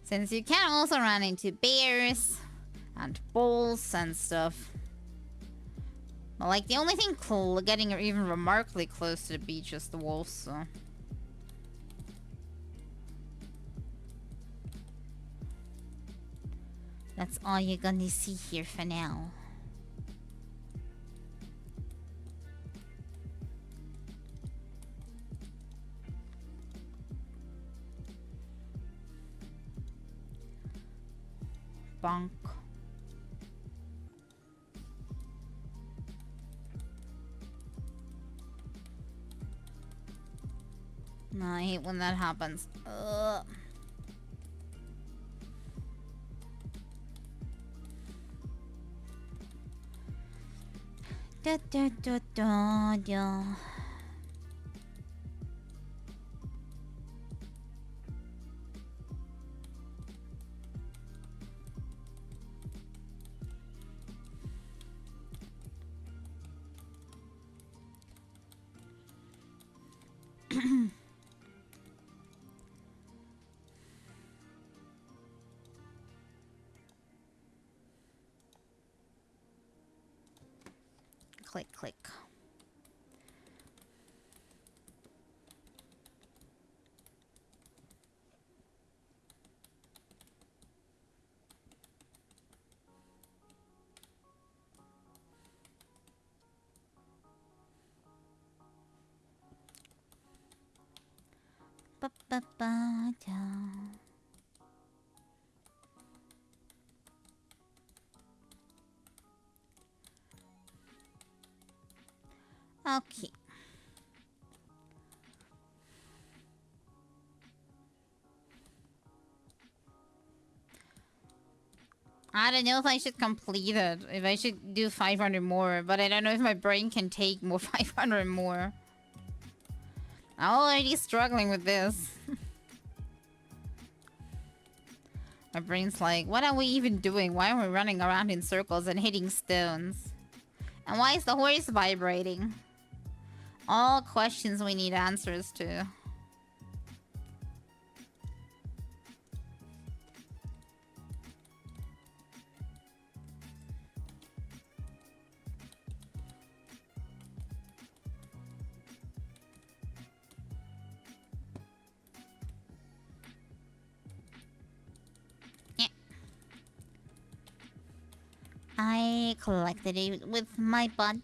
Since you can also run into bears and bulls and stuff. But like the only thing getting even remarkably close to the beach is the wolves, so. That's all you're gonna see here for now. Bonk. No, I hate when that happens. Ugh. Da da da da da. Click, click. Ba ba ba da. Okay. I don't know if I should complete it. If I should do 500 more. But I don't know if my brain can take more 500 more. I'm already struggling with this. My brain's like, what are we even doing? Why are we running around in circles and hitting stones? And why is the horse vibrating? All questions we need answers to. I collected it with my butt.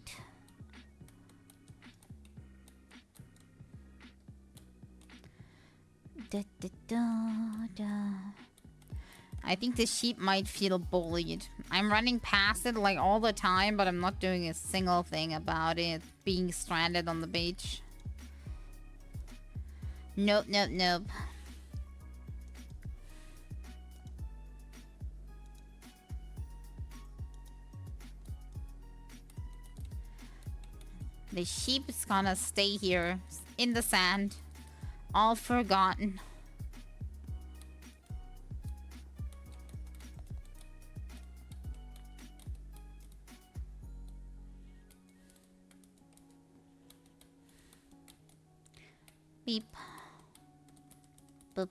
Da, da, da, da. I think the sheep might feel bullied. I'm running past it like all the time, but I'm not doing a single thing about it being stranded on the beach. Nope, nope, nope. The sheep is gonna stay here in the sand, all forgotten. Beep. Boop.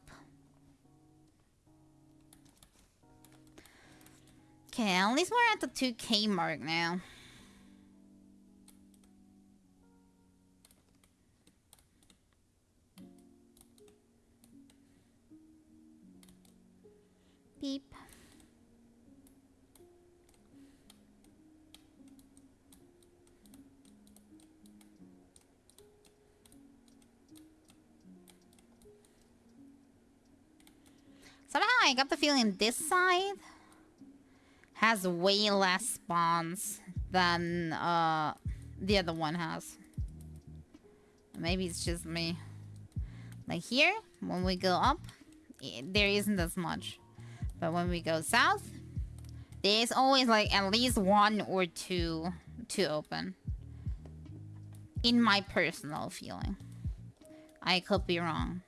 Okay, at least we're at the 2K mark now. Beep. Somehow I got the feeling this side has way less spawns than the other one has. Maybe it's just me. Like here, when we go up, there isn't as much. But when we go south, there's always like at least one or two to open. In my personal feeling. I could be wrong.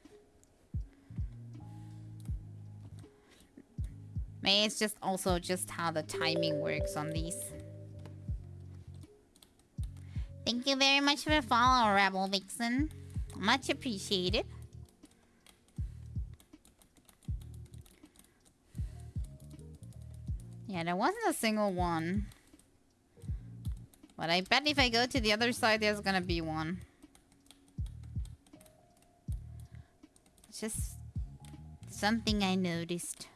Maybe it's just also just how the timing works on these. Thank you very much for the follow, Rebel Vixen. Much appreciated. Yeah, there wasn't a single one. But I bet if I go to the other side, there's gonna be one. It's just something I noticed.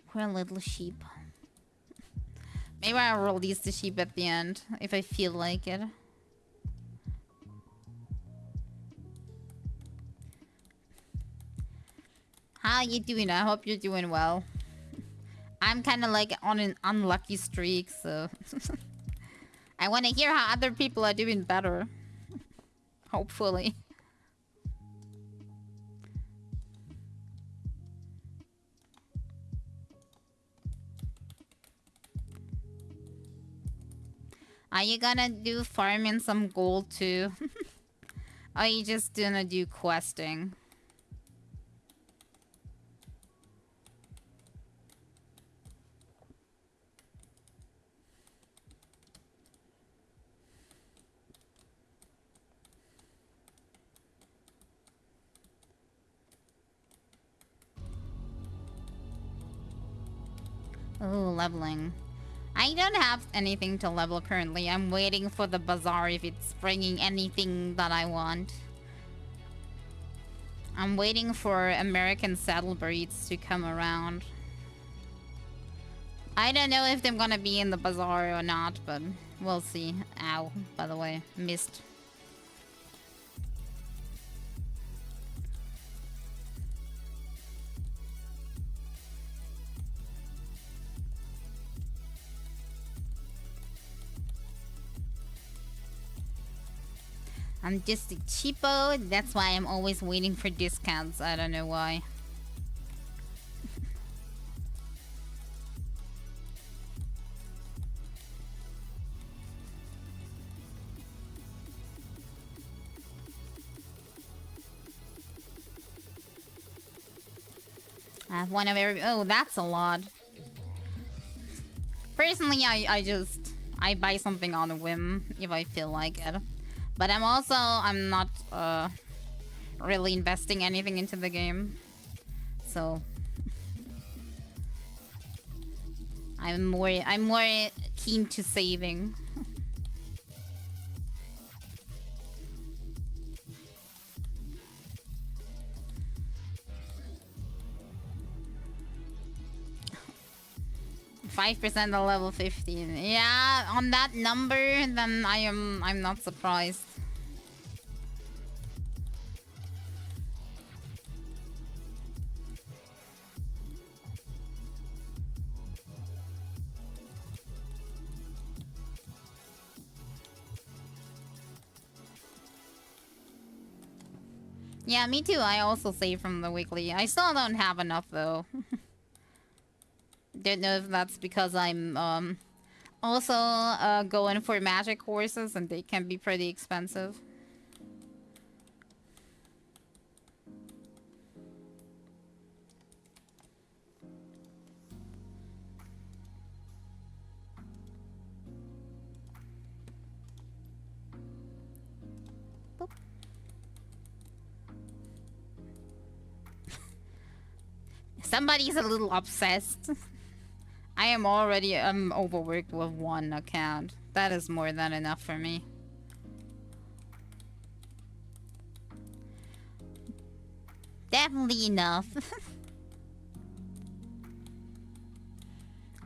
Poor little sheep. Maybe I'll release the sheep at the end, if I feel like it. How you doing? I hope you're doing well. I'm kind of like on an unlucky streak, so... I want to hear how other people are doing better. Hopefully. Are you gonna do farming some gold too? Or are you just gonna do questing? Oh, leveling. I don't have anything to level currently. I'm waiting for the bazaar if it's bringing anything that I want. I'm waiting for American saddle breeds to come around. I don't know if they're gonna be in the bazaar or not, but we'll see. Ow, by the way, missed. I'm just a cheapo. That's why I'm always waiting for discounts. I don't know why. I have one of every... Oh, that's a lot. Personally, I buy something on a whim if I feel like it. But I'm not really investing anything into the game. So I'm more keen to saving. %5% of level 15. Yeah, on that number, then I'm not surprised. Yeah, me too. I also save from the weekly. I still don't have enough though. Don't know if that's because I'm also going for magic courses and they can be pretty expensive. Boop. Somebody's a little obsessed. I am already overworked with one account. That is more than enough for me. Definitely enough.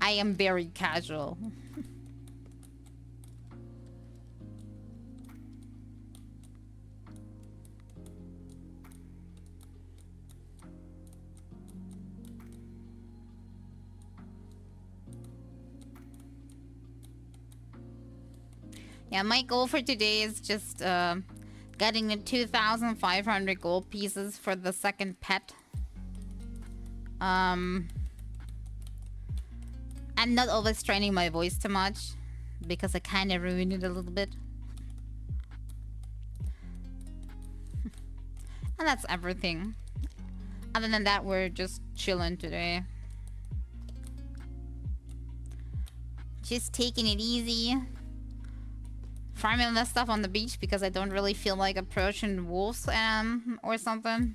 I am very casual. Yeah, my goal for today is just getting the 2,500 gold pieces for the second pet. And not overstraining my voice too much, because I kind of ruined it a little bit. And that's everything. Other than that, we're just chilling today. Just taking it easy. Farming this stuff on the beach because I don't really feel like approaching wolves or something.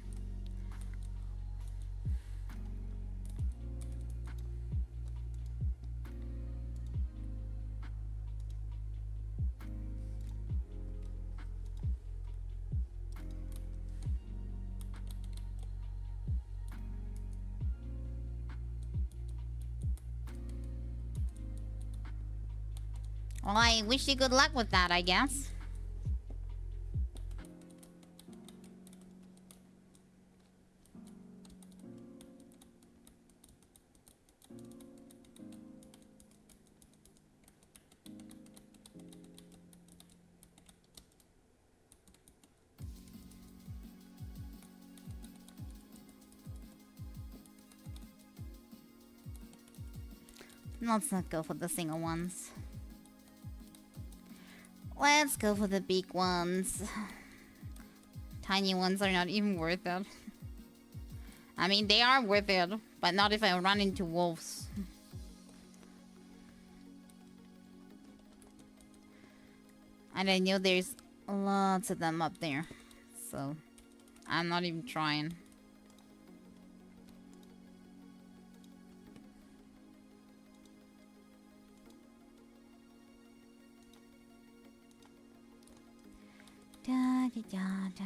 Well, I wish you good luck with that, I guess. Let's not go for the single ones. Let's go for the big ones. Tiny ones are not even worth it. I mean, they are worth it, but not if I run into wolves. And I know there's lots of them up there. So, I'm not even trying. Da da da da.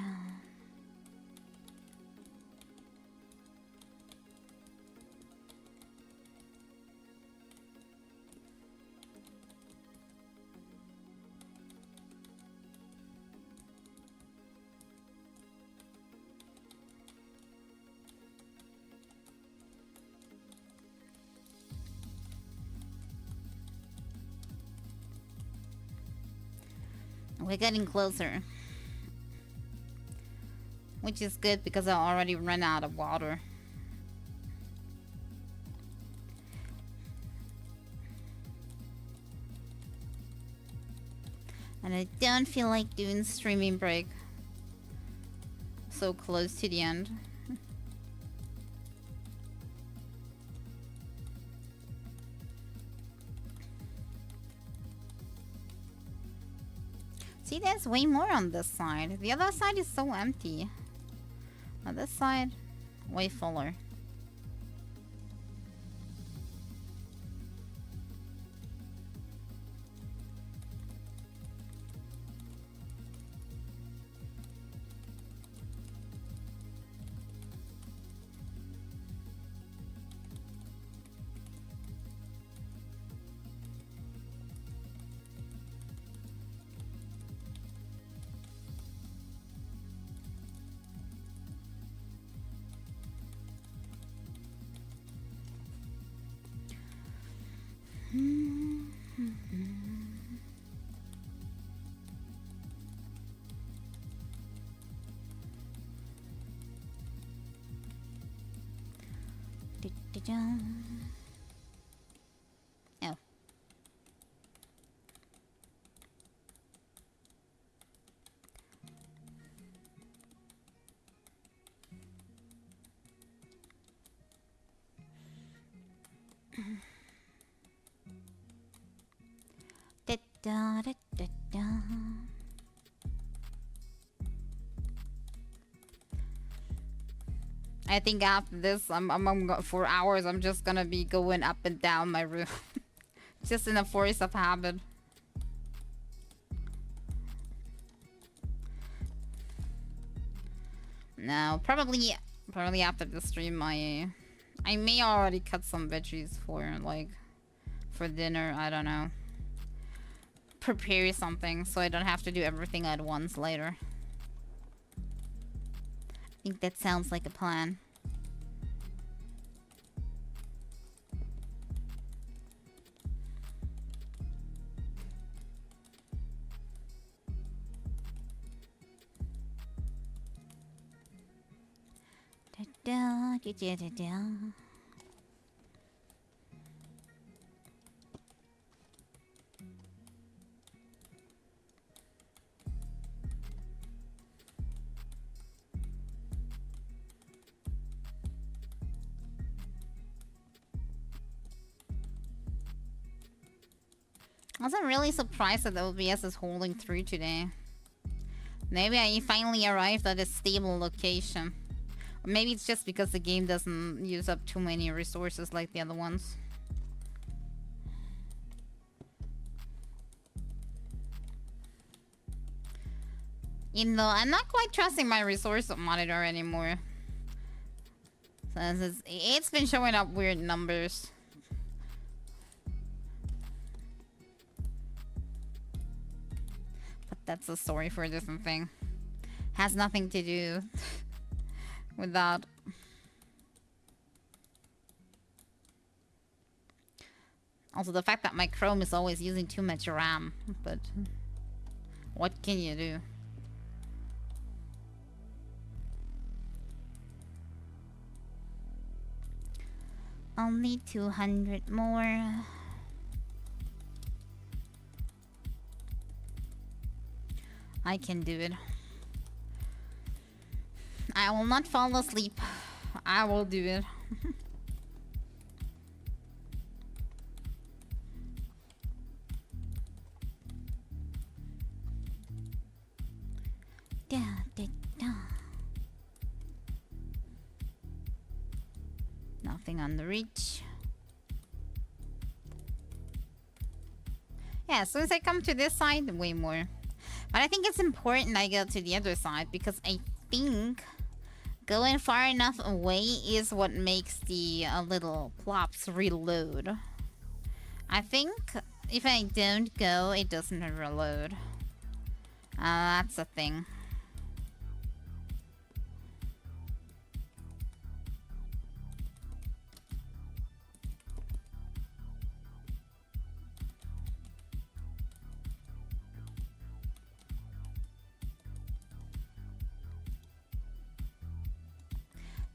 We're getting closer. Which is good because I already ran out of water. And I don't feel like doing streaming break. So close to the end. See, there's way more on this side. The other side is so empty. On this side, way fuller. Oh. Da, da, da, da, da. I think after this, for hours, I'm just gonna be going up and down my room. Just in a force of habit. No, probably after the stream, I may already cut some veggies for dinner. I don't know. Prepare something so I don't have to do everything at once later. I think that sounds like a plan. I was really surprised that the OBS is holding through today. Maybe I finally arrived at a stable location. Or maybe it's just because the game doesn't use up too many resources like the other ones. You know, I'm not quite trusting my resource monitor anymore. So it's been showing up weird numbers. But that's a story for a different thing. Has nothing to do with that. Also, the fact that my Chrome is always using too much RAM. But what can you do? Only 200 more. I can do it. I will not fall asleep. I will do it. Da, da, da. Nothing on the reach. Yeah, as soon as I come to this side, way more. But I think it's important I go to the other side because I think going far enough away is what makes the little plops reload. I think if I don't go, it doesn't reload. That's a thing.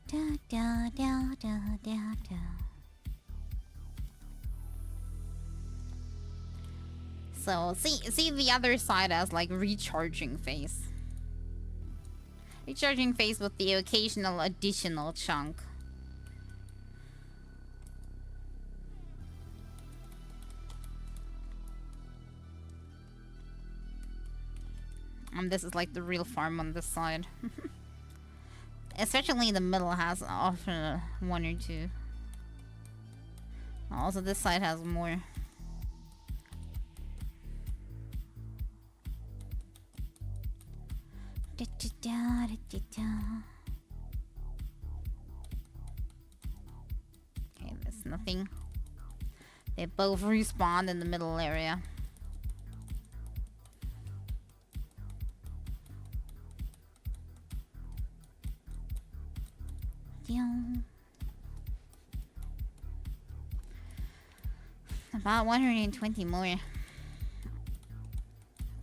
Da, da, da, da, da, da. So see the other side as like recharging phase. Recharging phase with the occasional additional chunk. And this is like the real farm on this side. Especially the middle has often one or two. Also this side has more. Da, da, da, da, da, da. Okay, there's nothing. They both respawned in the middle area. About 120 more.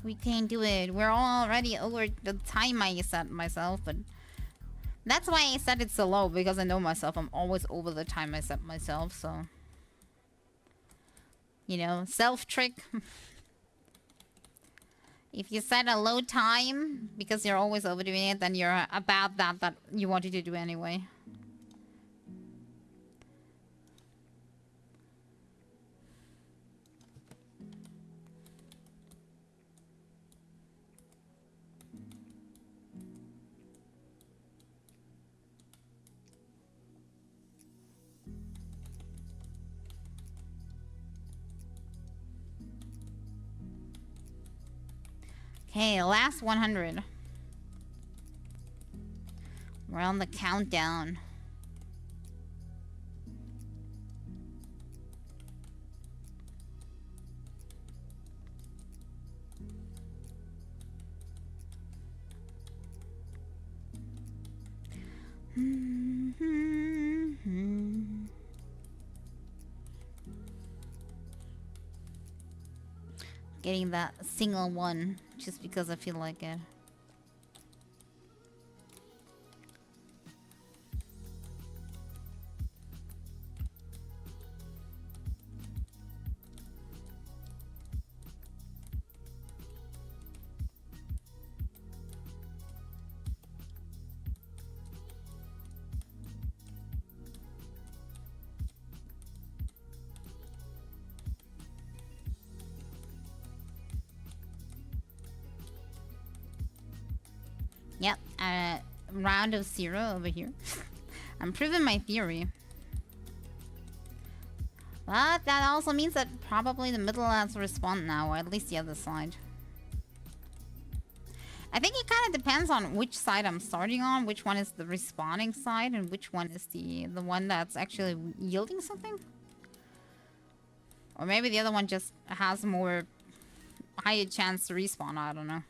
We can do it. We're already over the time I set myself, but that's why I set it so low, because I know myself. I'm always over the time I set myself, so you know, self-trick. If you set a low time because you're always overdoing it, then you're about that you wanted to do anyway. Okay, last 100. We're on the countdown. Getting that single one just because I feel like it. Yep, round of 0 over here. I'm proving my theory. But that also means that probably the middle has respawned now, or at least the other side. I think it kind of depends on which side I'm starting on, which one is the respawning side, and which one is the one that's actually yielding something. Or maybe the other one just has more higher chance to respawn, I don't know.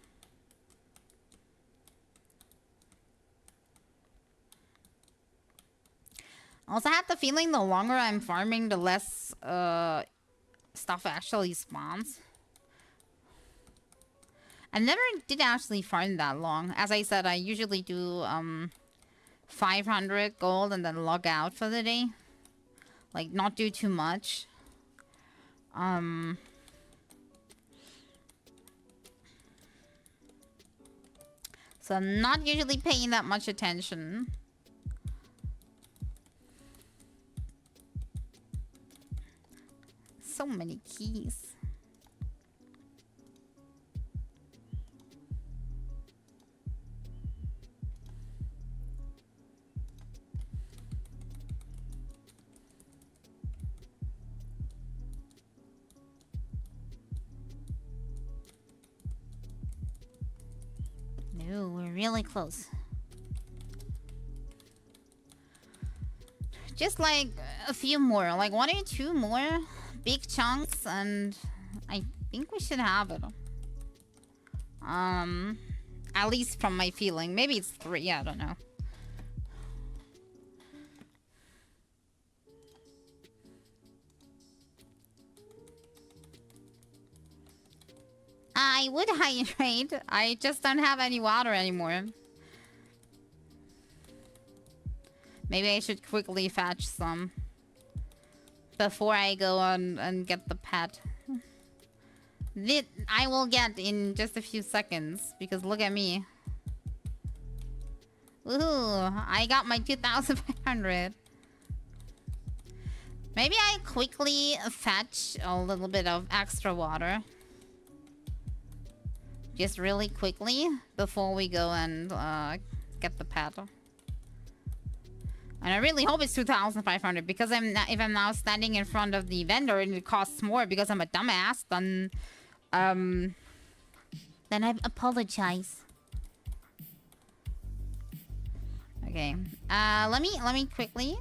I also have the feeling the longer I'm farming, the less stuff actually spawns. I never did actually farm that long. As I said, I usually do 500 gold and then log out for the day. Like, not do too much. So I'm not usually paying that much attention. So many keys. No, we're really close. Just like a few more, like 1 or 2 more big chunks, and I think we should have it. At least from my feeling. Maybe it's 3, I don't know. I would hydrate. I just don't have any water anymore. Maybe I should quickly fetch some before I go on and get the pet. I will get in just a few seconds, because look at me. Woohoo! I got my 2,500. Maybe I quickly fetch a little bit of extra water. Just really quickly before we go and get the pet. And I really hope it's 2,500, because if I'm now standing in front of the vendor and it costs more because I'm a dumbass, then I apologize. Okay. Let me quickly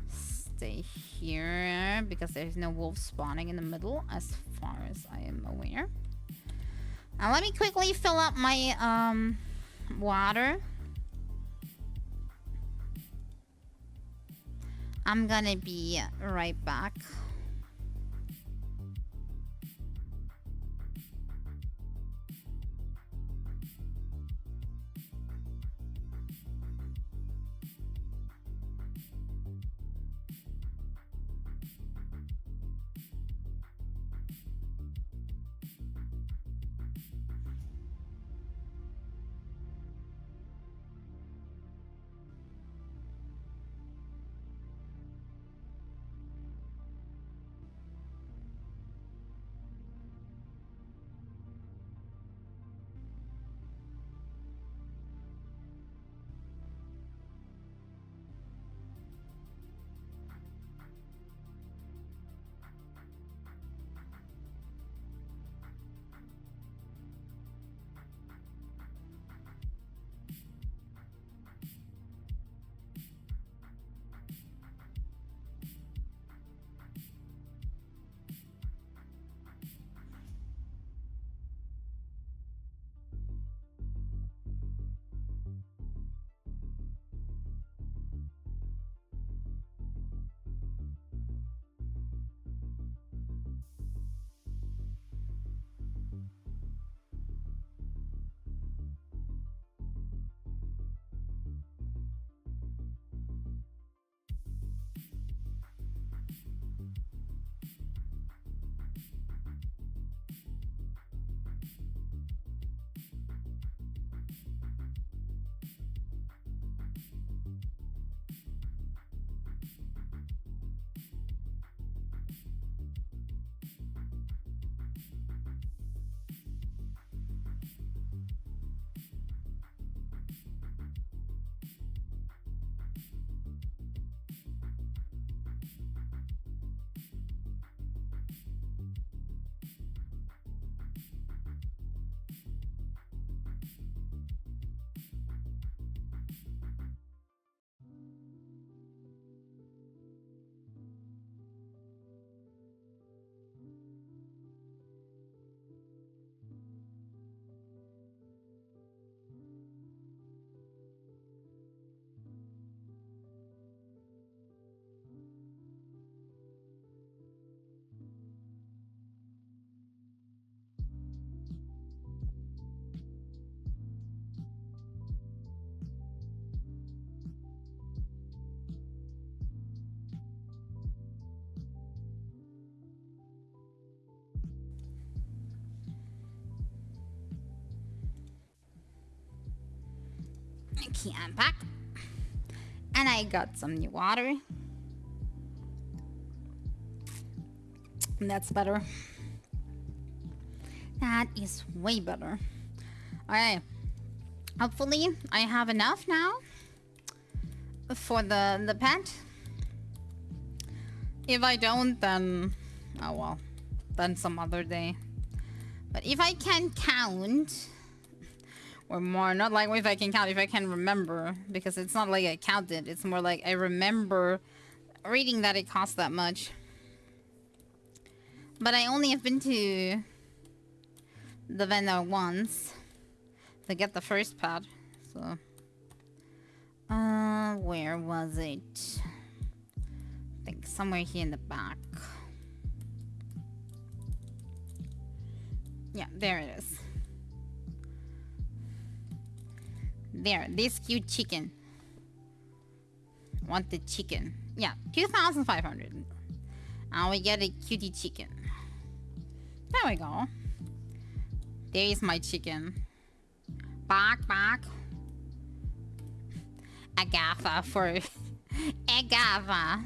stay here, because there's no wolves spawning in the middle as far as I am aware. Now let me quickly fill up my water. I'm gonna be right back. Key unpack. And I got some new water. That's better. That is way better. Alright. Hopefully I have enough now for the pet. If I don't, then oh well. Then some other day. But if I can count, or more, not like if I can count, if I can remember, because it's not like I counted, it's more like I remember reading that it costs that much. But I only have been to the vendor once to get the first pad, so where was it? I think somewhere here in the back. Yeah, there it is. There, this cute chicken. Want the chicken. Yeah, 2,500. And we get a cutie chicken. There we go. There is my chicken. Bark, bark. Agatha for... Agatha.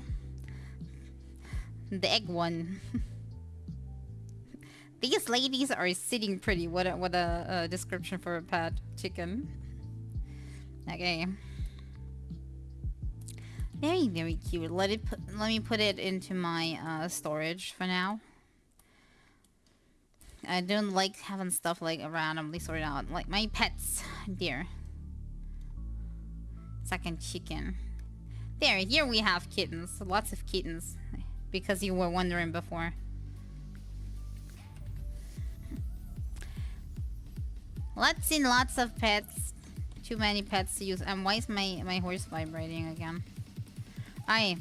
The egg one. These ladies are sitting pretty. What a description for a pet chicken. Okay. Very, very cute. Let me put it into my storage for now. I don't like having stuff like randomly sorted out. Like my pets. There. Second chicken. There, here we have kittens. Lots of kittens. Because you were wondering before. Lots and lots of pets. Too many pets to use. And why is my horse vibrating again? I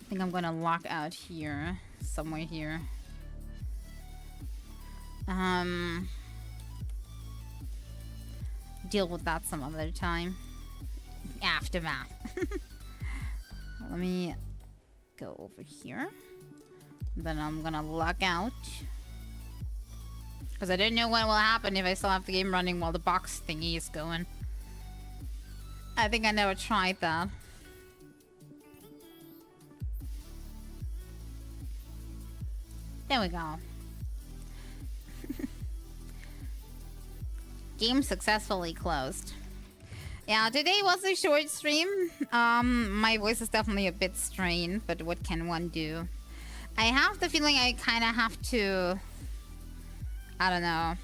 think I'm gonna lock out here. Somewhere here. Deal with that some other time. Aftermath. Let me go over here. Then I'm gonna lock out. Because I don't know what will happen if I still have the game running while the box thingy is going. I think I never tried that. There we go. Game successfully closed. Yeah, today was a short stream. My voice is definitely a bit strained, but what can one do? I have the feeling I kind of have to... I don't know.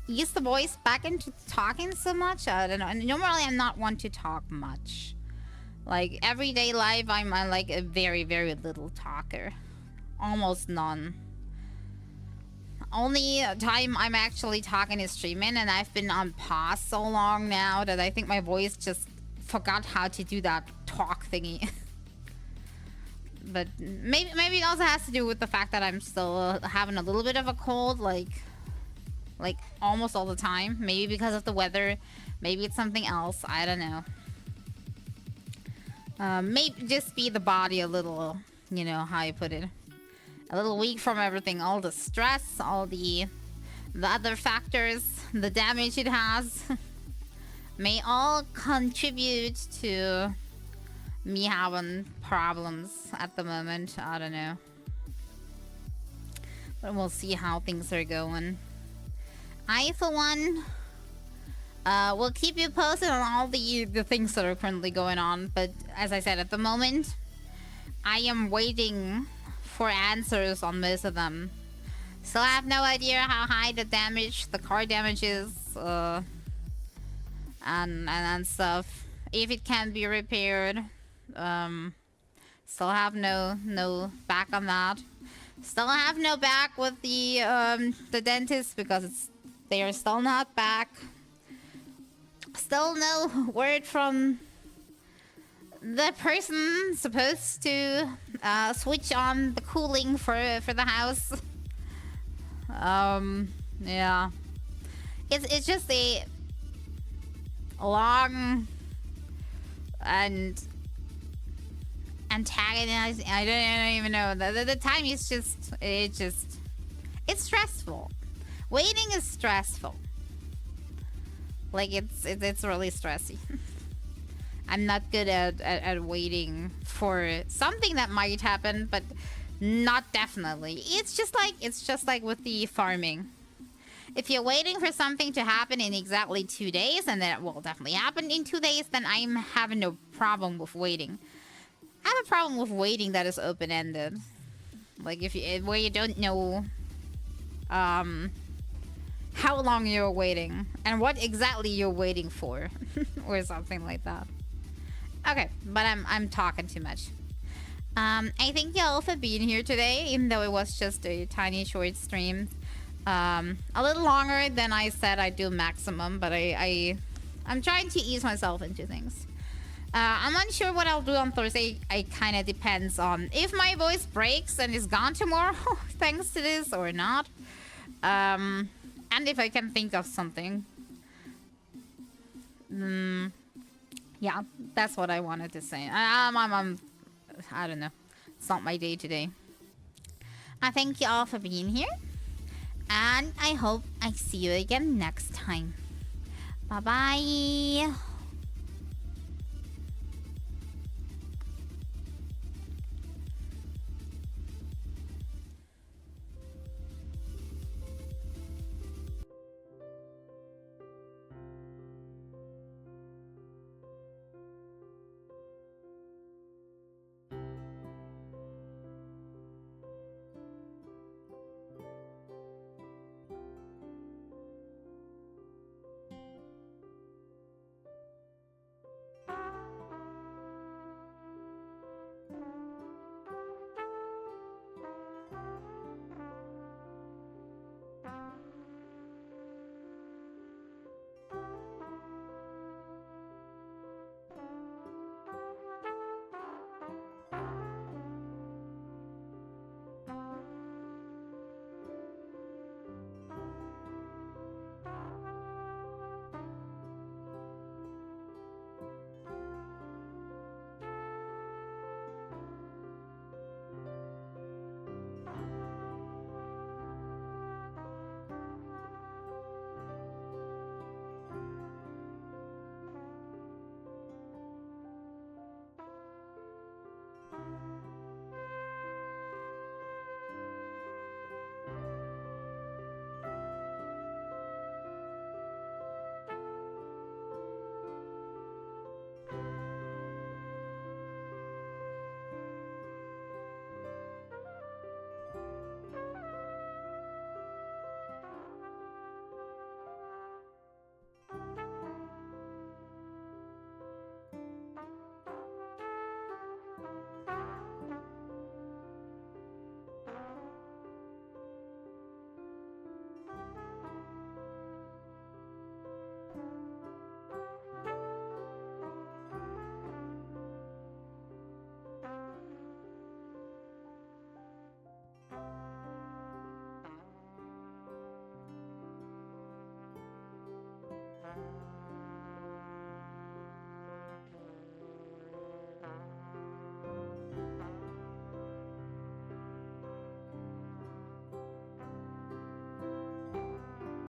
Ease the voice back into talking so much. I don't know. And normally I'm not one to talk much. Like everyday life, I'm like a very, very little talker. Almost none. Only time I'm actually talking is streaming, and I've been on pause so long now that I think my voice just forgot how to do that talk thingy. But maybe it also has to do with the fact that I'm still having a little bit of a cold, like almost all the time. Maybe because of the weather. Maybe it's something else. I don't know. Maybe just be the body a little, you know, how you put it. A little weak from everything. All the stress, all the other factors, the damage it has. May all contribute to me having problems at the moment. I don't know. But we'll see how things are going. I, for one, will keep you posted on all the things that are currently going on. But as I said, at the moment, I am waiting for answers on most of them. So I have no idea how high the damage, the car damage is, and stuff. If it can be repaired. Still have no back on that. Still have no back with the dentist because they are still not back. Still no word from the person supposed to switch on the cooling for the house. Yeah. It's just a long and antagonizing. I don't even know. The time is just it's stressful. Waiting is stressful. Like it's really stressy. I'm not good at waiting for something that might happen, but not definitely. It's just like with the farming. If you're waiting for something to happen in exactly 2 days, and then it will definitely happen in 2 days, then I'm having no problem with waiting. I have a problem with waiting that is open-ended. Like where you don't know how long you're waiting and what exactly you're waiting for or something like that. Okay, but I'm talking too much. I thank y'all for being here today, even though it was just a tiny short stream. A little longer than I said I'd do maximum, but I'm trying to ease myself into things. I'm unsure what I'll do on Thursday. It kind of depends on if my voice breaks and is gone tomorrow thanks to this or not. And if I can think of something. Yeah, that's what I wanted to say. I don't know. It's not my day today. I thank you all for being here. And I hope I see you again next time. Bye-bye.